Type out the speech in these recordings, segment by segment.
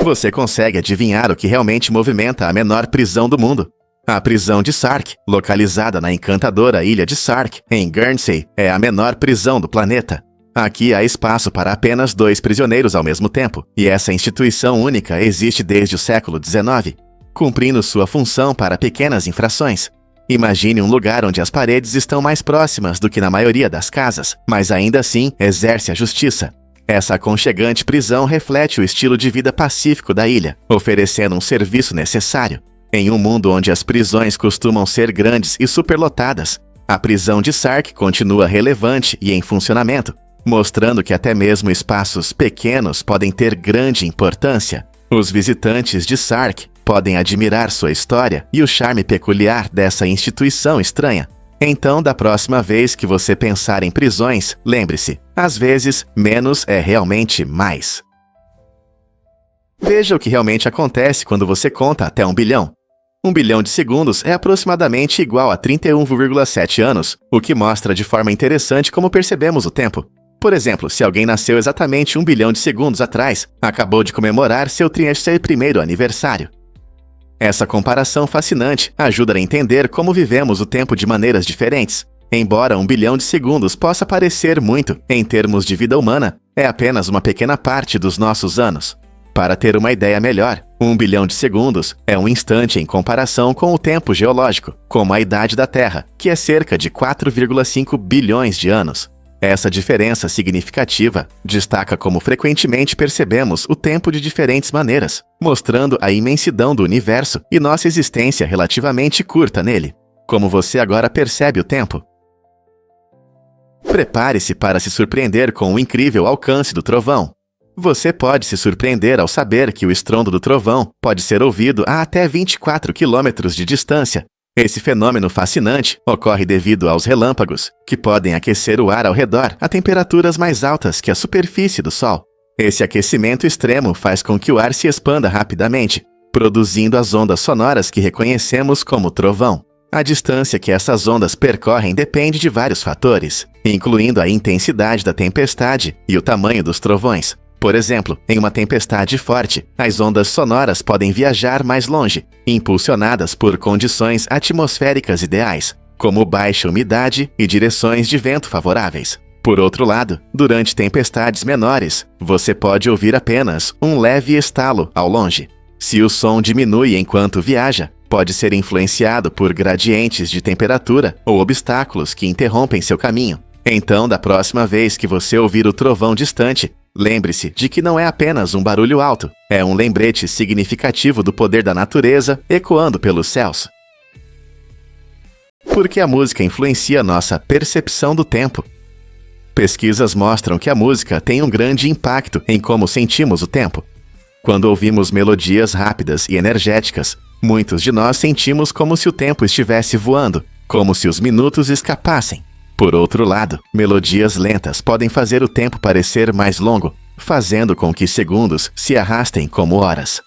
Você consegue adivinhar o que realmente movimenta a menor prisão do mundo? A prisão de Sark, localizada na encantadora ilha de Sark, em Guernsey, é a menor prisão do planeta. Aqui há espaço para apenas 2 prisioneiros ao mesmo tempo, e essa instituição única existe desde o século XIX, cumprindo sua função para pequenas infrações. Imagine um lugar onde as paredes estão mais próximas do que na maioria das casas, mas ainda assim exerce a justiça. Essa aconchegante prisão reflete o estilo de vida pacífico da ilha, oferecendo um serviço necessário. Em um mundo onde as prisões costumam ser grandes e superlotadas, a prisão de Sark continua relevante e em funcionamento, mostrando que até mesmo espaços pequenos podem ter grande importância. Os visitantes de Sark podem admirar sua história e o charme peculiar dessa instituição estranha. Então, da próxima vez que você pensar em prisões, lembre-se, às vezes, menos é realmente mais. Veja o que realmente acontece quando você conta até 1 bilhão. 1 bilhão de segundos é aproximadamente igual a 31,7 anos, o que mostra de forma interessante como percebemos o tempo. Por exemplo, se alguém nasceu exatamente 1 bilhão de segundos atrás, acabou de comemorar seu 31º aniversário. Essa comparação fascinante ajuda a entender como vivemos o tempo de maneiras diferentes. Embora 1 bilhão de segundos possa parecer muito, em termos de vida humana, é apenas uma pequena parte dos nossos anos. Para ter uma ideia melhor, 1 bilhão de segundos é um instante em comparação com o tempo geológico, como a idade da Terra, que é cerca de 4,5 bilhões de anos. Essa diferença significativa destaca como frequentemente percebemos o tempo de diferentes maneiras, mostrando a imensidão do universo e nossa existência relativamente curta nele. Como você agora percebe o tempo? Prepare-se para se surpreender com o incrível alcance do trovão. Você pode se surpreender ao saber que o estrondo do trovão pode ser ouvido a até 24 quilômetros de distância. Esse fenômeno fascinante ocorre devido aos relâmpagos, que podem aquecer o ar ao redor a temperaturas mais altas que a superfície do Sol. Esse aquecimento extremo faz com que o ar se expanda rapidamente, produzindo as ondas sonoras que reconhecemos como trovão. A distância que essas ondas percorrem depende de vários fatores, incluindo a intensidade da tempestade e o tamanho dos trovões. Por exemplo, em uma tempestade forte, as ondas sonoras podem viajar mais longe, impulsionadas por condições atmosféricas ideais, como baixa umidade e direções de vento favoráveis. Por outro lado, durante tempestades menores, você pode ouvir apenas um leve estalo ao longe. Se o som diminui enquanto viaja, pode ser influenciado por gradientes de temperatura ou obstáculos que interrompem seu caminho. Então, da próxima vez que você ouvir o trovão distante, lembre-se de que não é apenas um barulho alto, é um lembrete significativo do poder da natureza ecoando pelos céus. Por que a música influencia nossa percepção do tempo? Pesquisas mostram que a música tem um grande impacto em como sentimos o tempo. Quando ouvimos melodias rápidas e energéticas, muitos de nós sentimos como se o tempo estivesse voando, como se os minutos escapassem. Por outro lado, melodias lentas podem fazer o tempo parecer mais longo, fazendo com que segundos se arrastem como horas.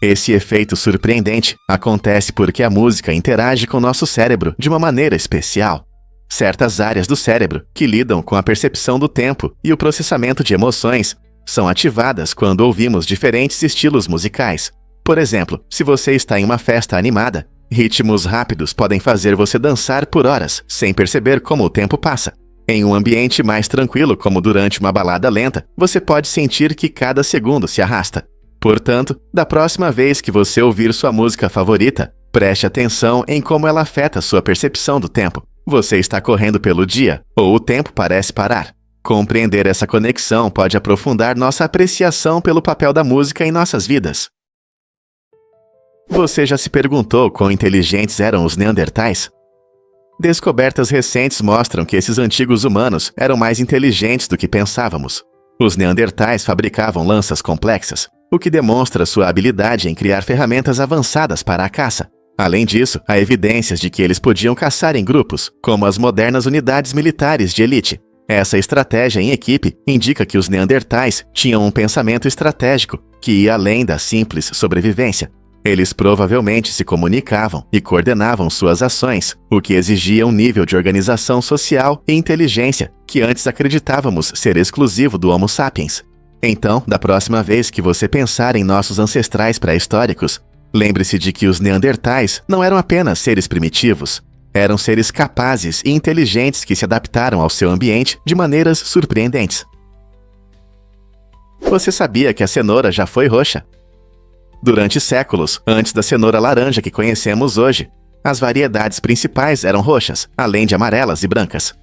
Esse efeito surpreendente acontece porque a música interage com nosso cérebro de uma maneira especial. Certas áreas do cérebro, que lidam com a percepção do tempo e o processamento de emoções, são ativadas quando ouvimos diferentes estilos musicais. Por exemplo, se você está em uma festa animada, ritmos rápidos podem fazer você dançar por horas, sem perceber como o tempo passa. Em um ambiente mais tranquilo, como durante uma balada lenta, você pode sentir que cada segundo se arrasta. Portanto, da próxima vez que você ouvir sua música favorita, preste atenção em como ela afeta sua percepção do tempo. Você está correndo pelo dia, ou o tempo parece parar. Compreender essa conexão pode aprofundar nossa apreciação pelo papel da música em nossas vidas. Você já se perguntou quão inteligentes eram os Neandertais? Descobertas recentes mostram que esses antigos humanos eram mais inteligentes do que pensávamos. Os Neandertais fabricavam lanças complexas, o que demonstra sua habilidade em criar ferramentas avançadas para a caça. Além disso, há evidências de que eles podiam caçar em grupos, como as modernas unidades militares de elite. Essa estratégia em equipe indica que os Neandertais tinham um pensamento estratégico que ia além da simples sobrevivência. Eles provavelmente se comunicavam e coordenavam suas ações, o que exigia um nível de organização social e inteligência que antes acreditávamos ser exclusivo do Homo sapiens. Então, da próxima vez que você pensar em nossos ancestrais pré-históricos, lembre-se de que os neandertais não eram apenas seres primitivos. Eram seres capazes e inteligentes que se adaptaram ao seu ambiente de maneiras surpreendentes. Você sabia que a cenoura já foi roxa? Durante séculos, antes da cenoura laranja que conhecemos hoje, as variedades principais eram roxas, além de amarelas e brancas.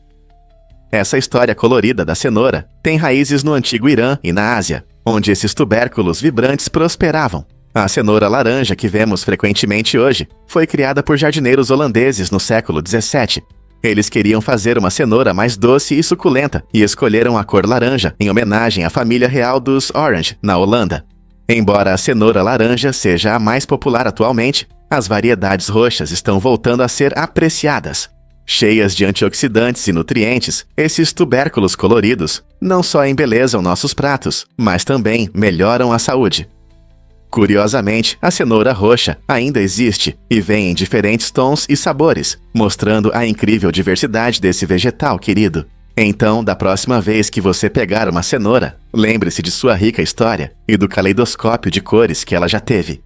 Essa história colorida da cenoura tem raízes no antigo Irã e na Ásia, onde esses tubérculos vibrantes prosperavam. A cenoura laranja que vemos frequentemente hoje foi criada por jardineiros holandeses no século XVII. Eles queriam fazer uma cenoura mais doce e suculenta e escolheram a cor laranja em homenagem à família real dos Orange, na Holanda. Embora a cenoura laranja seja a mais popular atualmente, as variedades roxas estão voltando a ser apreciadas. Cheias de antioxidantes e nutrientes, esses tubérculos coloridos não só embelezam nossos pratos, mas também melhoram a saúde. Curiosamente, a cenoura roxa ainda existe e vem em diferentes tons e sabores, mostrando a incrível diversidade desse vegetal querido. Então, da próxima vez que você pegar uma cenoura, lembre-se de sua rica história e do caleidoscópio de cores que ela já teve.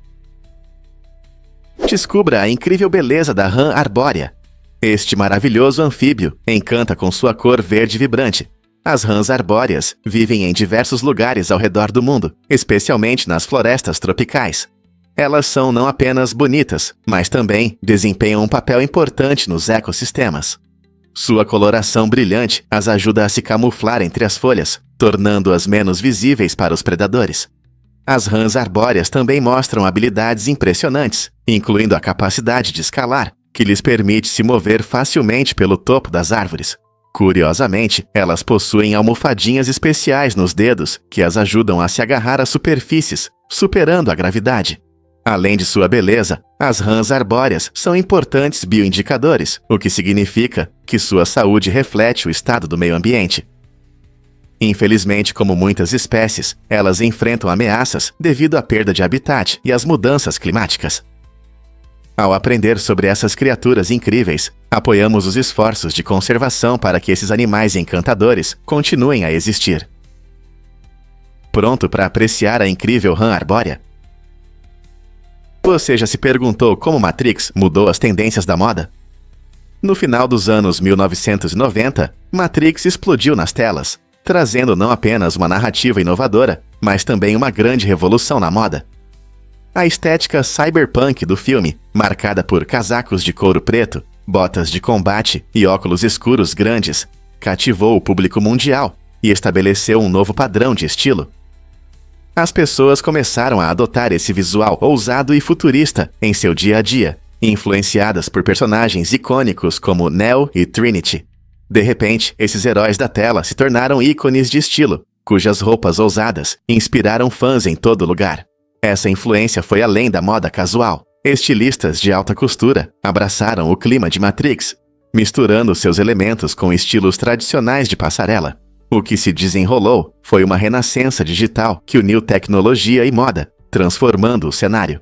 Descubra a incrível beleza da rã arbórea. Este maravilhoso anfíbio encanta com sua cor verde vibrante. As rãs arbóreas vivem em diversos lugares ao redor do mundo, especialmente nas florestas tropicais. Elas são não apenas bonitas, mas também desempenham um papel importante nos ecossistemas. Sua coloração brilhante as ajuda a se camuflar entre as folhas, tornando-as menos visíveis para os predadores. As rãs arbóreas também mostram habilidades impressionantes, incluindo a capacidade de escalar, que lhes permite se mover facilmente pelo topo das árvores. Curiosamente, elas possuem almofadinhas especiais nos dedos que as ajudam a se agarrar às superfícies, superando a gravidade. Além de sua beleza, as rãs arbóreas são importantes bioindicadores, o que significa que sua saúde reflete o estado do meio ambiente. Infelizmente, como muitas espécies, elas enfrentam ameaças devido à perda de habitat e às mudanças climáticas. Ao aprender sobre essas criaturas incríveis, apoiamos os esforços de conservação para que esses animais encantadores continuem a existir. Pronto para apreciar a incrível rã arbórea? Você já se perguntou como Matrix mudou as tendências da moda? No final dos anos 1990, Matrix explodiu nas telas, trazendo não apenas uma narrativa inovadora, mas também uma grande revolução na moda. A estética cyberpunk do filme, marcada por casacos de couro preto, botas de combate e óculos escuros grandes, cativou o público mundial e estabeleceu um novo padrão de estilo. As pessoas começaram a adotar esse visual ousado e futurista em seu dia a dia, influenciadas por personagens icônicos como Neo e Trinity. De repente, esses heróis da tela se tornaram ícones de estilo, cujas roupas ousadas inspiraram fãs em todo lugar. Essa influência foi além da moda casual. Estilistas de alta costura abraçaram o clima de Matrix, misturando seus elementos com estilos tradicionais de passarela. O que se desenrolou foi uma renascença digital que uniu tecnologia e moda, transformando o cenário.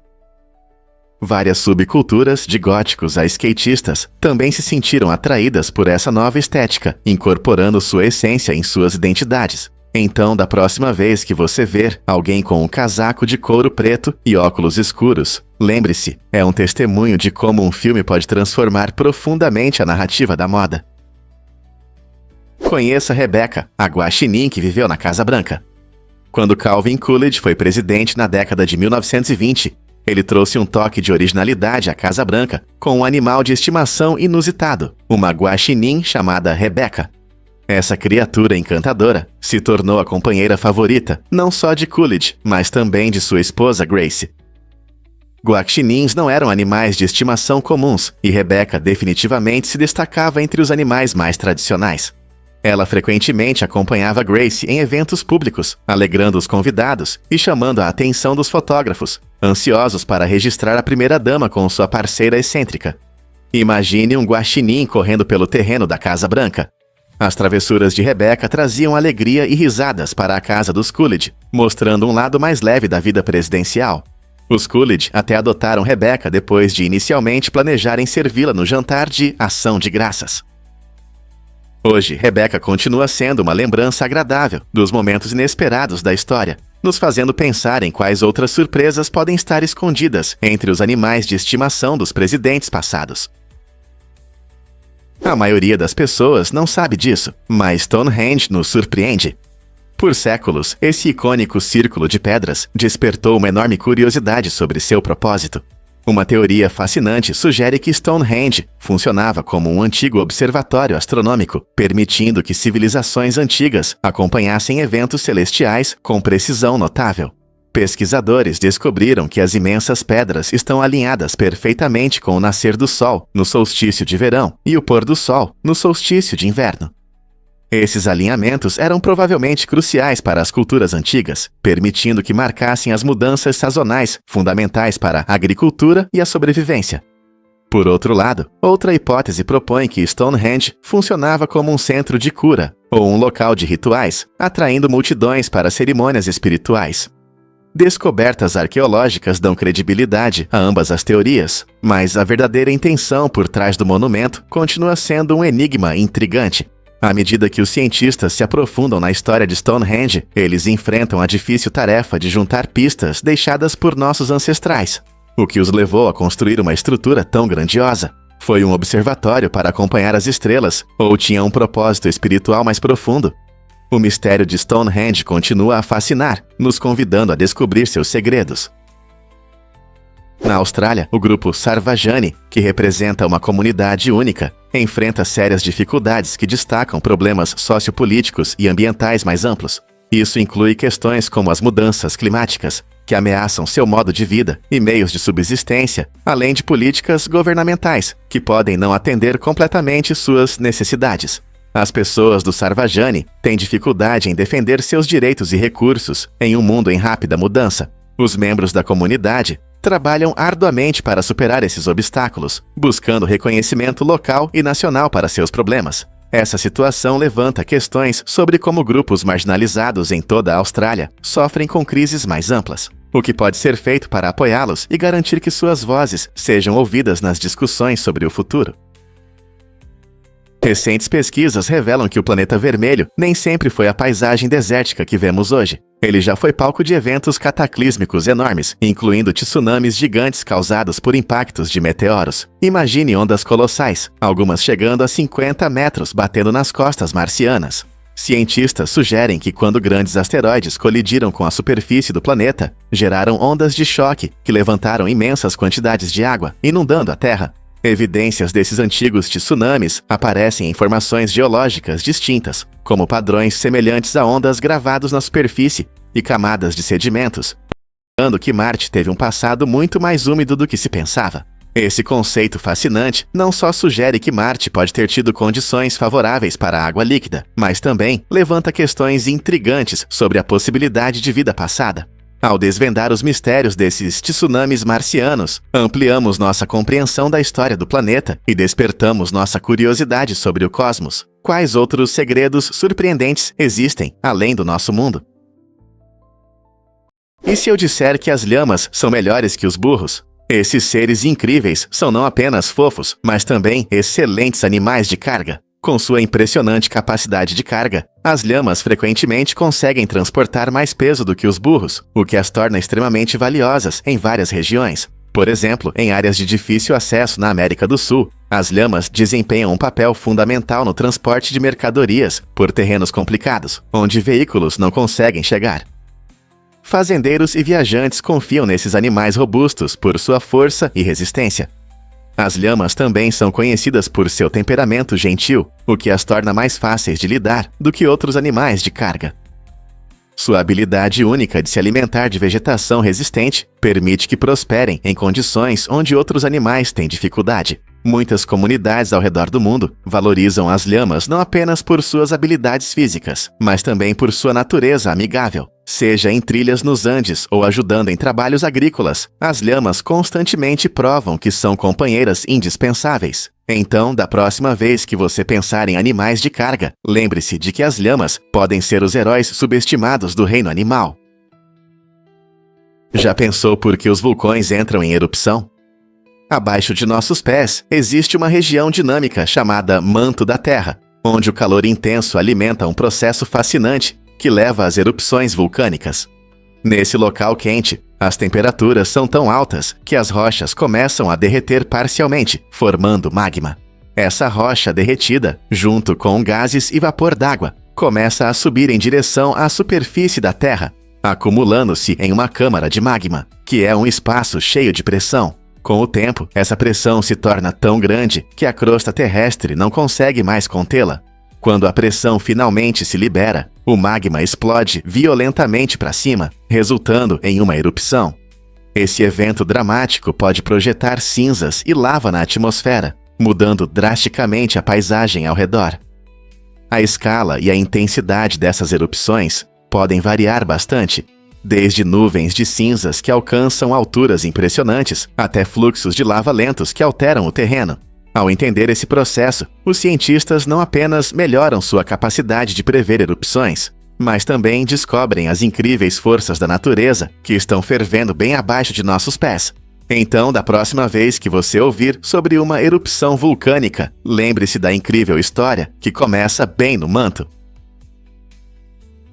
Várias subculturas, de góticos a skatistas, também se sentiram atraídas por essa nova estética, incorporando sua essência em suas identidades. Então, da próxima vez que você ver alguém com um casaco de couro preto e óculos escuros, lembre-se, é um testemunho de como um filme pode transformar profundamente a narrativa da moda. Conheça Rebecca, a guaxinim que viveu na Casa Branca. Quando Calvin Coolidge foi presidente na década de 1920, ele trouxe um toque de originalidade à Casa Branca com um animal de estimação inusitado, uma guaxinim chamada Rebecca. Essa criatura encantadora se tornou a companheira favorita não só de Coolidge, mas também de sua esposa Grace. Guaxinins não eram animais de estimação comuns e Rebecca definitivamente se destacava entre os animais mais tradicionais. Ela frequentemente acompanhava Grace em eventos públicos, alegrando os convidados e chamando a atenção dos fotógrafos, ansiosos para registrar a primeira-dama com sua parceira excêntrica. Imagine um guaxinim correndo pelo terreno da Casa Branca. As travessuras de Rebecca traziam alegria e risadas para a casa dos Coolidge, mostrando um lado mais leve da vida presidencial. Os Coolidge até adotaram Rebecca depois de inicialmente planejarem servi-la no jantar de Ação de Graças. Hoje, Rebeca continua sendo uma lembrança agradável dos momentos inesperados da história, nos fazendo pensar em quais outras surpresas podem estar escondidas entre os animais de estimação dos presidentes passados. A maioria das pessoas não sabe disso, mas Stonehenge nos surpreende. Por séculos, esse icônico círculo de pedras despertou uma enorme curiosidade sobre seu propósito. Uma teoria fascinante sugere que Stonehenge funcionava como um antigo observatório astronômico, permitindo que civilizações antigas acompanhassem eventos celestiais com precisão notável. Pesquisadores descobriram que as imensas pedras estão alinhadas perfeitamente com o nascer do Sol no solstício de verão e o pôr do Sol no solstício de inverno. Esses alinhamentos eram provavelmente cruciais para as culturas antigas, permitindo que marcassem as mudanças sazonais fundamentais para a agricultura e a sobrevivência. Por outro lado, outra hipótese propõe que Stonehenge funcionava como um centro de cura ou um local de rituais, atraindo multidões para cerimônias espirituais. Descobertas arqueológicas dão credibilidade a ambas as teorias, mas a verdadeira intenção por trás do monumento continua sendo um enigma intrigante. À medida que os cientistas se aprofundam na história de Stonehenge, eles enfrentam a difícil tarefa de juntar pistas deixadas por nossos ancestrais. O que os levou a construir uma estrutura tão grandiosa? Foi um observatório para acompanhar as estrelas, ou tinha um propósito espiritual mais profundo? O mistério de Stonehenge continua a fascinar, nos convidando a descobrir seus segredos. Na Austrália, o grupo Sarvajani, que representa uma comunidade única, enfrenta sérias dificuldades que destacam problemas sociopolíticos e ambientais mais amplos. Isso inclui questões como as mudanças climáticas, que ameaçam seu modo de vida e meios de subsistência, além de políticas governamentais, que podem não atender completamente suas necessidades. As pessoas do Sarvajani têm dificuldade em defender seus direitos e recursos em um mundo em rápida mudança. Os membros da comunidade trabalham arduamente para superar esses obstáculos, buscando reconhecimento local e nacional para seus problemas. Essa situação levanta questões sobre como grupos marginalizados em toda a Austrália sofrem com crises mais amplas. O que pode ser feito para apoiá-los e garantir que suas vozes sejam ouvidas nas discussões sobre o futuro? Recentes pesquisas revelam que o planeta vermelho nem sempre foi a paisagem desértica que vemos hoje. Ele já foi palco de eventos cataclísmicos enormes, incluindo tsunamis gigantes causados por impactos de meteoros. Imagine ondas colossais, algumas chegando a 50 metros batendo nas costas marcianas. Cientistas sugerem que quando grandes asteroides colidiram com a superfície do planeta, geraram ondas de choque que levantaram imensas quantidades de água, inundando a Terra. Evidências desses antigos tsunamis aparecem em formações geológicas distintas, como padrões semelhantes a ondas gravados na superfície e camadas de sedimentos, indicando que Marte teve um passado muito mais úmido do que se pensava. Esse conceito fascinante não só sugere que Marte pode ter tido condições favoráveis para a água líquida, mas também levanta questões intrigantes sobre a possibilidade de vida passada. Ao desvendar os mistérios desses tsunamis marcianos, ampliamos nossa compreensão da história do planeta e despertamos nossa curiosidade sobre o cosmos. Quais outros segredos surpreendentes existem além do nosso mundo? E se eu disser que as lhamas são melhores que os burros? Esses seres incríveis são não apenas fofos, mas também excelentes animais de carga. Com sua impressionante capacidade de carga, as lhamas frequentemente conseguem transportar mais peso do que os burros, o que as torna extremamente valiosas em várias regiões. Por exemplo, em áreas de difícil acesso na América do Sul, as lhamas desempenham um papel fundamental no transporte de mercadorias por terrenos complicados, onde veículos não conseguem chegar. Fazendeiros e viajantes confiam nesses animais robustos por sua força e resistência. As lhamas também são conhecidas por seu temperamento gentil, o que as torna mais fáceis de lidar do que outros animais de carga. Sua habilidade única de se alimentar de vegetação resistente permite que prosperem em condições onde outros animais têm dificuldade. Muitas comunidades ao redor do mundo valorizam as lhamas não apenas por suas habilidades físicas, mas também por sua natureza amigável. Seja em trilhas nos Andes ou ajudando em trabalhos agrícolas, as lhamas constantemente provam que são companheiras indispensáveis. Então, da próxima vez que você pensar em animais de carga, lembre-se de que as lhamas podem ser os heróis subestimados do reino animal. Já pensou por que os vulcões entram em erupção? Abaixo de nossos pés, existe uma região dinâmica chamada manto da Terra. onde o calor intenso alimenta um processo fascinante que leva às erupções vulcânicas. Nesse local quente, as temperaturas são tão altas que as rochas começam a derreter parcialmente, formando magma. Essa rocha derretida, junto com gases e vapor d'água, começa a subir em direção à superfície da Terra, acumulando-se em uma câmara de magma, que é um espaço cheio de pressão. Com o tempo, essa pressão se torna tão grande que a crosta terrestre não consegue mais contê-la. Quando a pressão finalmente se libera, o magma explode violentamente para cima, resultando em uma erupção. Esse evento dramático pode projetar cinzas e lava na atmosfera, mudando drasticamente a paisagem ao redor. A escala e a intensidade dessas erupções podem variar bastante, desde nuvens de cinzas que alcançam alturas impressionantes até fluxos de lava lentos que alteram o terreno. Ao entender esse processo, os cientistas não apenas melhoram sua capacidade de prever erupções, mas também descobrem as incríveis forças da natureza que estão fervendo bem abaixo de nossos pés. Então, da próxima vez que você ouvir sobre uma erupção vulcânica, lembre-se da incrível história que começa bem no manto.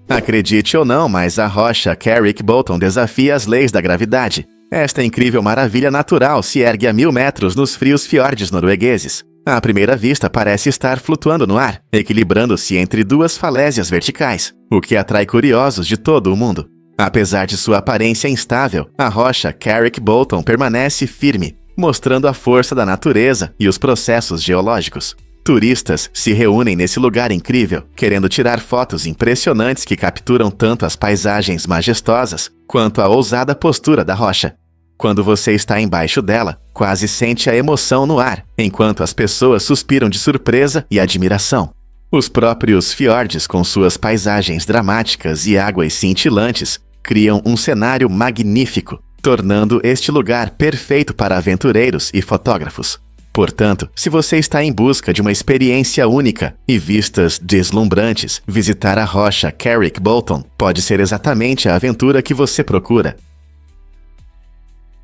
Acredite ou não, mas a rocha Carrick-Bolton desafia as leis da gravidade. Esta incrível maravilha natural se ergue a 1000 metros nos frios fiordes noruegueses. À primeira vista, parece estar flutuando no ar, equilibrando-se entre duas falésias verticais, o que atrai curiosos de todo o mundo. Apesar de sua aparência instável, a rocha Carrick-Bolton permanece firme, mostrando a força da natureza e os processos geológicos. Turistas se reúnem nesse lugar incrível, querendo tirar fotos impressionantes que capturam tanto as paisagens majestosas quanto a ousada postura da rocha. Quando você está embaixo dela, quase sente a emoção no ar, enquanto as pessoas suspiram de surpresa e admiração. Os próprios fiordes, com suas paisagens dramáticas e águas cintilantes, criam um cenário magnífico, tornando este lugar perfeito para aventureiros e fotógrafos. Portanto, se você está em busca de uma experiência única e vistas deslumbrantes, visitar a rocha Carrick-Bolton pode ser exatamente a aventura que você procura.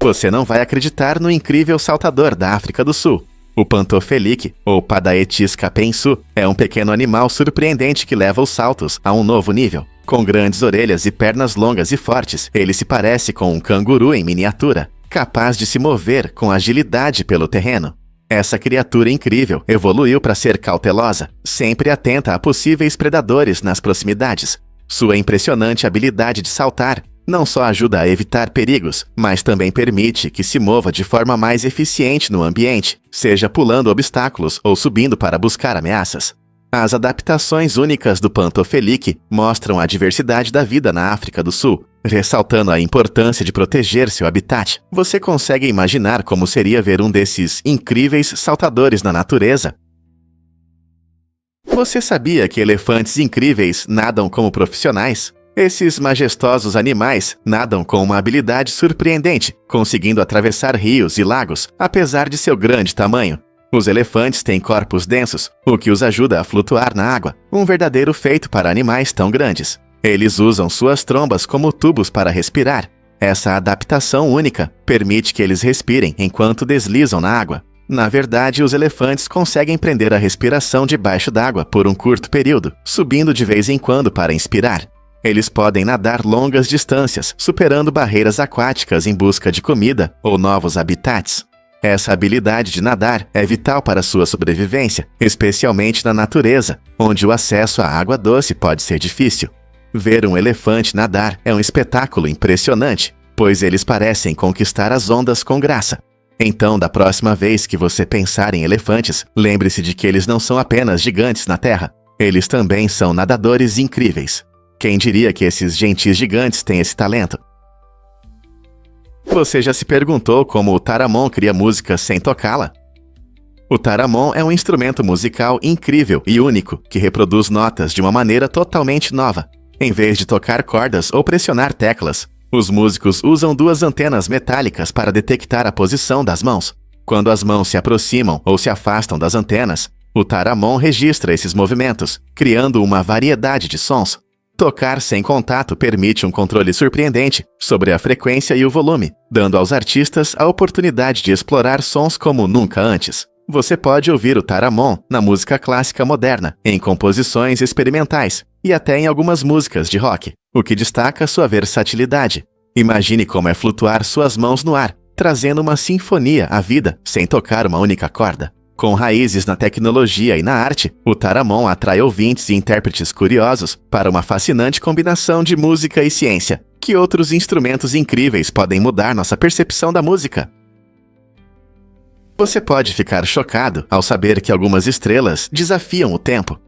Você não vai acreditar no incrível saltador da África do Sul. O Pantofelic, ou Padaetis capensu, é um pequeno animal surpreendente que leva os saltos a um novo nível. Com grandes orelhas e pernas longas e fortes, ele se parece com um canguru em miniatura, capaz de se mover com agilidade pelo terreno. Essa criatura incrível evoluiu para ser cautelosa, sempre atenta a possíveis predadores nas proximidades. Sua impressionante habilidade de saltar não só ajuda a evitar perigos, mas também permite que se mova de forma mais eficiente no ambiente, seja pulando obstáculos ou subindo para buscar ameaças. As adaptações únicas do Pantofelic mostram a diversidade da vida na África do Sul, ressaltando a importância de proteger seu habitat. Você consegue imaginar como seria ver um desses incríveis saltadores na natureza? Você sabia que elefantes incríveis nadam como profissionais? Esses majestosos animais nadam com uma habilidade surpreendente, conseguindo atravessar rios e lagos, apesar de seu grande tamanho. Os elefantes têm corpos densos, o que os ajuda a flutuar na água, um verdadeiro feito para animais tão grandes. Eles usam suas trombas como tubos para respirar. Essa adaptação única permite que eles respirem enquanto deslizam na água. Na verdade, os elefantes conseguem prender a respiração debaixo d'água por um curto período, subindo de vez em quando para inspirar. Eles podem nadar longas distâncias, superando barreiras aquáticas em busca de comida ou novos habitats. Essa habilidade de nadar é vital para sua sobrevivência, especialmente na natureza, onde o acesso à água doce pode ser difícil. Ver um elefante nadar é um espetáculo impressionante, pois eles parecem conquistar as ondas com graça. Então, da próxima vez que você pensar em elefantes, lembre-se de que eles não são apenas gigantes na terra, eles também são nadadores incríveis. Quem diria que esses gentis gigantes têm esse talento? Você já se perguntou como o taramon cria música sem tocá-la? O taramon é um instrumento musical incrível e único que reproduz notas de uma maneira totalmente nova. Em vez de tocar cordas ou pressionar teclas, os músicos usam duas antenas metálicas para detectar a posição das mãos. Quando as mãos se aproximam ou se afastam das antenas, o taramon registra esses movimentos, criando uma variedade de sons. Tocar sem contato permite um controle surpreendente sobre a frequência e o volume, dando aos artistas a oportunidade de explorar sons como nunca antes. Você pode ouvir o taramon na música clássica moderna, em composições experimentais e até em algumas músicas de rock, o que destaca sua versatilidade. Imagine como é flutuar suas mãos no ar, trazendo uma sinfonia à vida sem tocar uma única corda. Com raízes na tecnologia e na arte, o taramon atrai ouvintes e intérpretes curiosos para uma fascinante combinação de música e ciência. Que outros instrumentos incríveis podem mudar nossa percepção da música? Você pode ficar chocado ao saber que algumas estrelas desafiam o tempo.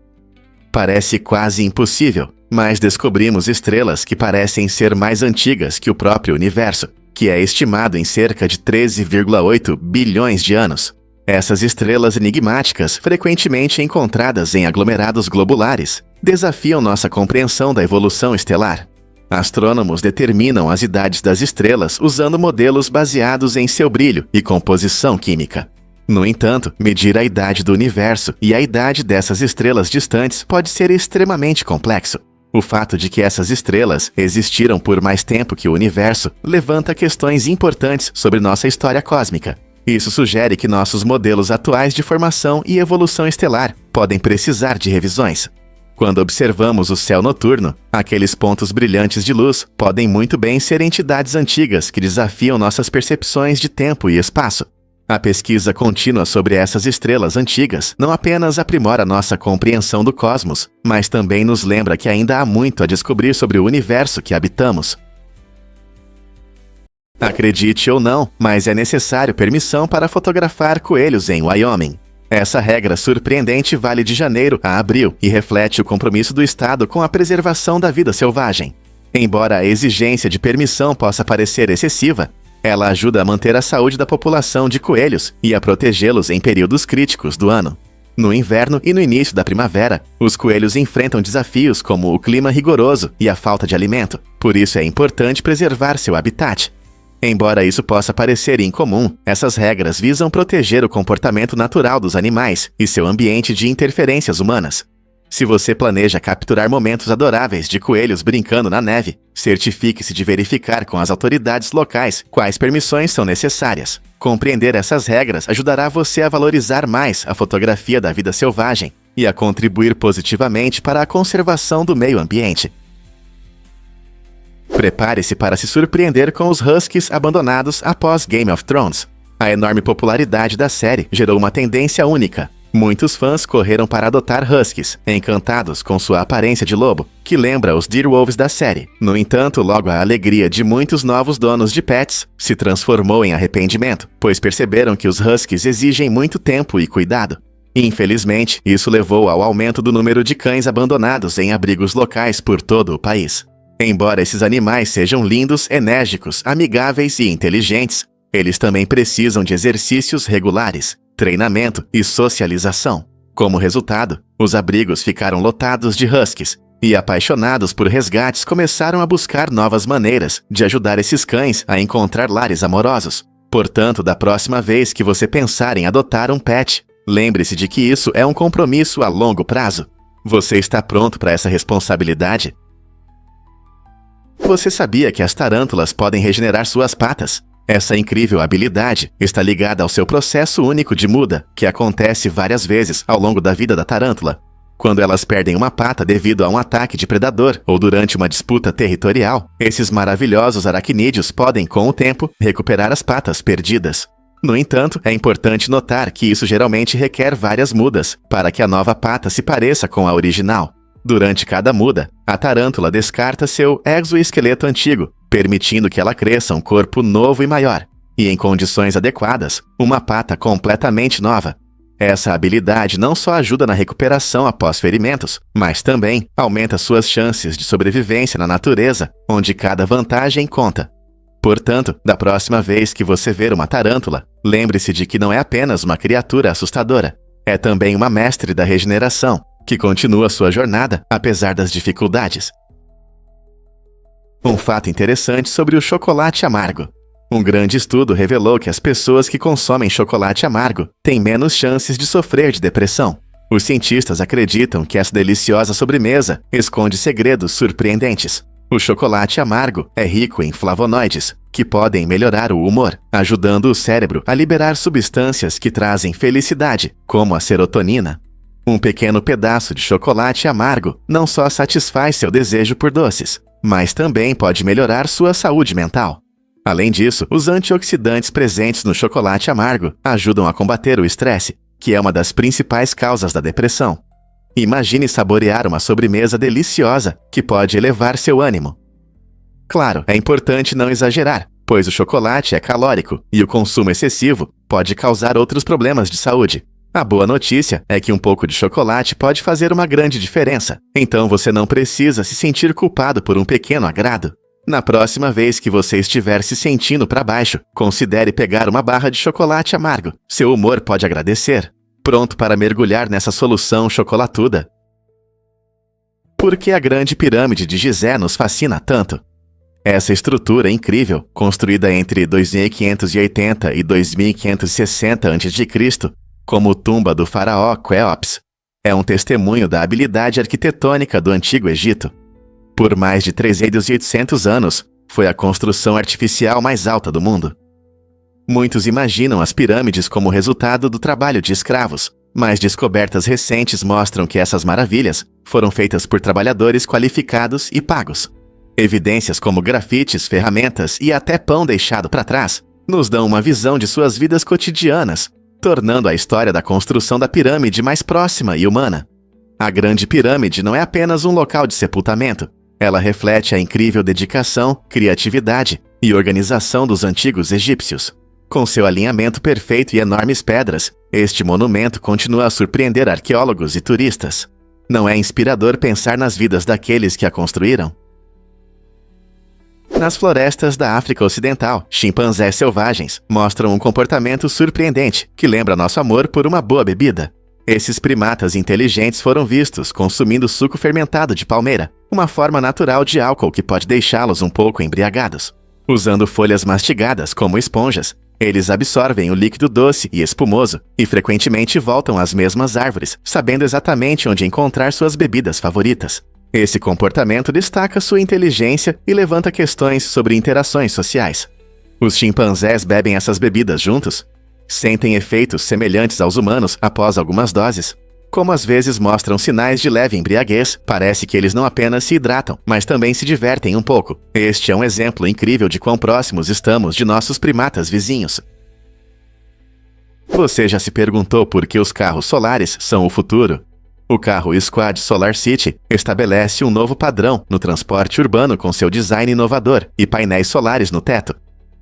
Parece quase impossível, mas descobrimos estrelas que parecem ser mais antigas que o próprio universo, que é estimado em cerca de 13,8 bilhões de anos. Essas estrelas enigmáticas, frequentemente encontradas em aglomerados globulares, desafiam nossa compreensão da evolução estelar. Astrônomos determinam as idades das estrelas usando modelos baseados em seu brilho e composição química. No entanto, medir a idade do universo e a idade dessas estrelas distantes pode ser extremamente complexo. O fato de que essas estrelas existiram por mais tempo que o universo levanta questões importantes sobre nossa história cósmica. Isso sugere que nossos modelos atuais de formação e evolução estelar podem precisar de revisões. Quando observamos o céu noturno, aqueles pontos brilhantes de luz podem muito bem ser entidades antigas que desafiam nossas percepções de tempo e espaço. A pesquisa contínua sobre essas estrelas antigas não apenas aprimora nossa compreensão do cosmos, mas também nos lembra que ainda há muito a descobrir sobre o universo que habitamos. Acredite ou não, mas é necessário permissão para fotografar coelhos em Wyoming. Essa regra surpreendente vale de janeiro a abril e reflete o compromisso do Estado com a preservação da vida selvagem. Embora a exigência de permissão possa parecer excessiva, ela ajuda a manter a saúde da população de coelhos e a protegê-los em períodos críticos do ano. No inverno e no início da primavera, os coelhos enfrentam desafios como o clima rigoroso e a falta de alimento, por isso é importante preservar seu habitat. Embora isso possa parecer incomum, essas regras visam proteger o comportamento natural dos animais e seu ambiente de interferências humanas. Se você planeja capturar momentos adoráveis de coelhos brincando na neve, certifique-se de verificar com as autoridades locais quais permissões são necessárias. Compreender essas regras ajudará você a valorizar mais a fotografia da vida selvagem e a contribuir positivamente para a conservação do meio ambiente. Prepare-se para se surpreender com os huskies abandonados após Game of Thrones. A enorme popularidade da série gerou uma tendência única. Muitos fãs correram para adotar huskies, encantados com sua aparência de lobo, que lembra os direwolves da série. No entanto, logo a alegria de muitos novos donos de pets se transformou em arrependimento, pois perceberam que os huskies exigem muito tempo e cuidado. Infelizmente, isso levou ao aumento do número de cães abandonados em abrigos locais por todo o país. Embora esses animais sejam lindos, enérgicos, amigáveis e inteligentes, eles também precisam de exercícios regulares, treinamento e socialização. Como resultado, os abrigos ficaram lotados de huskies e apaixonados por resgates começaram a buscar novas maneiras de ajudar esses cães a encontrar lares amorosos. Portanto, da próxima vez que você pensar em adotar um pet, lembre-se de que isso é um compromisso a longo prazo. Você está pronto para essa responsabilidade? Você sabia que as tarântulas podem regenerar suas patas? Essa incrível habilidade está ligada ao seu processo único de muda, que acontece várias vezes ao longo da vida da tarântula. Quando elas perdem uma pata devido a um ataque de predador ou durante uma disputa territorial, esses maravilhosos aracnídeos podem, com o tempo, recuperar as patas perdidas. No entanto, é importante notar que isso geralmente requer várias mudas para que a nova pata se pareça com a original. Durante cada muda, a tarântula descarta seu exoesqueleto antigo, permitindo que ela cresça um corpo novo e maior, e em condições adequadas, uma pata completamente nova. Essa habilidade não só ajuda na recuperação após ferimentos, mas também aumenta suas chances de sobrevivência na natureza, onde cada vantagem conta. Portanto, da próxima vez que você ver uma tarântula, lembre-se de que não é apenas uma criatura assustadora, é também uma mestre da regeneração, que continua sua jornada apesar das dificuldades. Um fato interessante sobre o chocolate amargo. Um grande estudo revelou que as pessoas que consomem chocolate amargo têm menos chances de sofrer de depressão. Os cientistas acreditam que essa deliciosa sobremesa esconde segredos surpreendentes. O chocolate amargo é rico em flavonoides, que podem melhorar o humor, ajudando o cérebro a liberar substâncias que trazem felicidade, como a serotonina. Um pequeno pedaço de chocolate amargo não só satisfaz seu desejo por doces, mas também pode melhorar sua saúde mental. Além disso, os antioxidantes presentes no chocolate amargo ajudam a combater o estresse, que é uma das principais causas da depressão. Imagine saborear uma sobremesa deliciosa que pode elevar seu ânimo. Claro, é importante não exagerar, pois o chocolate é calórico e o consumo excessivo pode causar outros problemas de saúde. A boa notícia é que um pouco de chocolate pode fazer uma grande diferença, então você não precisa se sentir culpado por um pequeno agrado. Na próxima vez que você estiver se sentindo para baixo, considere pegar uma barra de chocolate amargo. Seu humor pode agradecer. Pronto para mergulhar nessa solução chocolatuda? Por que a Grande Pirâmide de Gizé nos fascina tanto? Essa estrutura incrível, construída entre 2580 e 2560 a.C., como tumba do faraó Quéops, é um testemunho da habilidade arquitetônica do Antigo Egito. Por mais de 3.800 anos, foi a construção artificial mais alta do mundo. Muitos imaginam as pirâmides como resultado do trabalho de escravos, mas descobertas recentes mostram que essas maravilhas foram feitas por trabalhadores qualificados e pagos. Evidências como grafites, ferramentas e até pão deixado para trás nos dão uma visão de suas vidas cotidianas, tornando a história da construção da pirâmide mais próxima e humana. A Grande Pirâmide não é apenas um local de sepultamento, ela reflete a incrível dedicação, criatividade e organização dos antigos egípcios. Com seu alinhamento perfeito e enormes pedras, este monumento continua a surpreender arqueólogos e turistas. Não é inspirador pensar nas vidas daqueles que a construíram? Nas florestas da África Ocidental, chimpanzés selvagens mostram um comportamento surpreendente que lembra nosso amor por uma boa bebida. Esses primatas inteligentes foram vistos consumindo suco fermentado de palmeira, uma forma natural de álcool que pode deixá-los um pouco embriagados. Usando folhas mastigadas como esponjas, eles absorvem o líquido doce e espumoso e frequentemente voltam às mesmas árvores, sabendo exatamente onde encontrar suas bebidas favoritas. Esse comportamento destaca sua inteligência e levanta questões sobre interações sociais. Os chimpanzés bebem essas bebidas juntos? Sentem efeitos semelhantes aos humanos após algumas doses? Como às vezes mostram sinais de leve embriaguez, parece que eles não apenas se hidratam, mas também se divertem um pouco. Este é um exemplo incrível de quão próximos estamos de nossos primatas vizinhos. Você já se perguntou por que os carros solares são o futuro? O carro Squad Solar City estabelece um novo padrão no transporte urbano com seu design inovador e painéis solares no teto.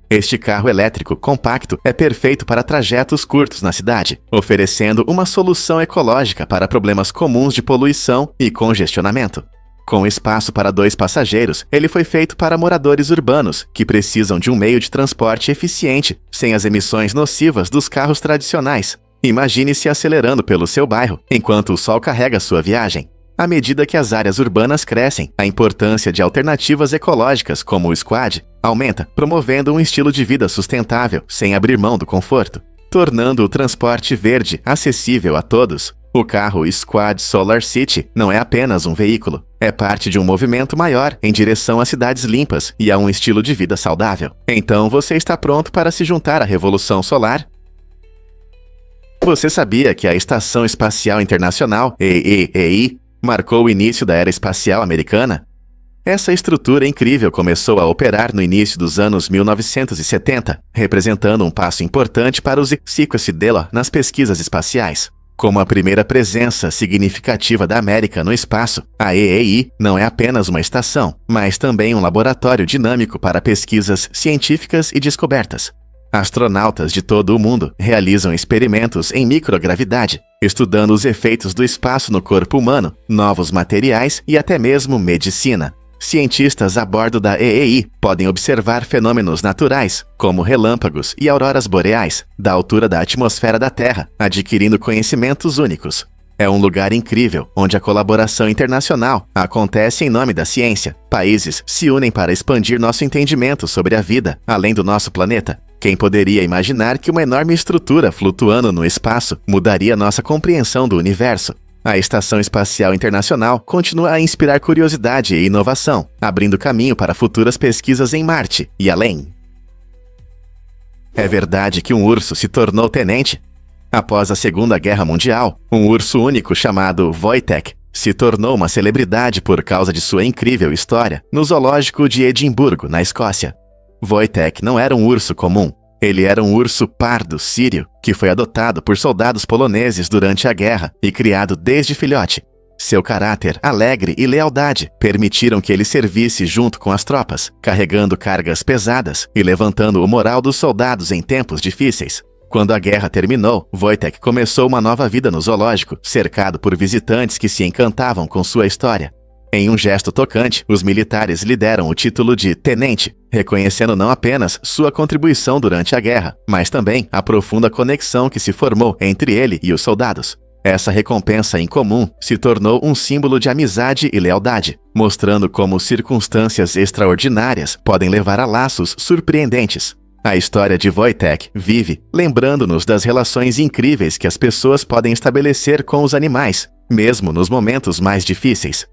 Este carro elétrico compacto é perfeito para trajetos curtos na cidade, oferecendo uma solução ecológica para problemas comuns de poluição e congestionamento. Com espaço para 2 passageiros, ele foi feito para moradores urbanos que precisam de um meio de transporte eficiente, sem as emissões nocivas dos carros tradicionais. Imagine-se acelerando pelo seu bairro, enquanto o sol carrega sua viagem. À medida que as áreas urbanas crescem, a importância de alternativas ecológicas como o Squad aumenta, promovendo um estilo de vida sustentável, sem abrir mão do conforto, tornando o transporte verde acessível a todos. O carro Squad Solar City não é apenas um veículo, é parte de um movimento maior em direção a cidades limpas e a um estilo de vida saudável. Então você está pronto para se juntar à revolução solar? Você sabia que a Estação Espacial Internacional, EEI, marcou o início da era espacial americana? Essa estrutura incrível começou a operar no início dos anos 1970, representando um passo importante para os Sequoia nas pesquisas espaciais. Como a primeira presença significativa da América no espaço, a EEI não é apenas uma estação, mas também um laboratório dinâmico para pesquisas científicas e descobertas. Astronautas de todo o mundo realizam experimentos em microgravidade, estudando os efeitos do espaço no corpo humano, novos materiais e até mesmo medicina. Cientistas a bordo da EEI podem observar fenômenos naturais, como relâmpagos e auroras boreais, da altura da atmosfera da Terra, adquirindo conhecimentos únicos. É um lugar incrível, onde a colaboração internacional acontece em nome da ciência. Países se unem para expandir nosso entendimento sobre a vida, além do nosso planeta. Quem poderia imaginar que uma enorme estrutura flutuando no espaço mudaria nossa compreensão do universo? A Estação Espacial Internacional continua a inspirar curiosidade e inovação, abrindo caminho para futuras pesquisas em Marte e além. É verdade que um urso se tornou tenente? Após a Segunda Guerra Mundial, um urso único chamado Wojtek se tornou uma celebridade por causa de sua incrível história no zoológico de Edimburgo, na Escócia. Wojtek não era um urso comum. Ele era um urso pardo sírio, que foi adotado por soldados poloneses durante a guerra e criado desde filhote. Seu caráter alegre e lealdade permitiram que ele servisse junto com as tropas, carregando cargas pesadas e levantando o moral dos soldados em tempos difíceis. Quando a guerra terminou, Wojtek começou uma nova vida no zoológico, cercado por visitantes que se encantavam com sua história. Em um gesto tocante, os militares lhe deram o título de tenente, reconhecendo não apenas sua contribuição durante a guerra, mas também a profunda conexão que se formou entre ele e os soldados. Essa recompensa incomum se tornou um símbolo de amizade e lealdade, mostrando como circunstâncias extraordinárias podem levar a laços surpreendentes. A história de Wojtek vive lembrando-nos das relações incríveis que as pessoas podem estabelecer com os animais, mesmo nos momentos mais difíceis.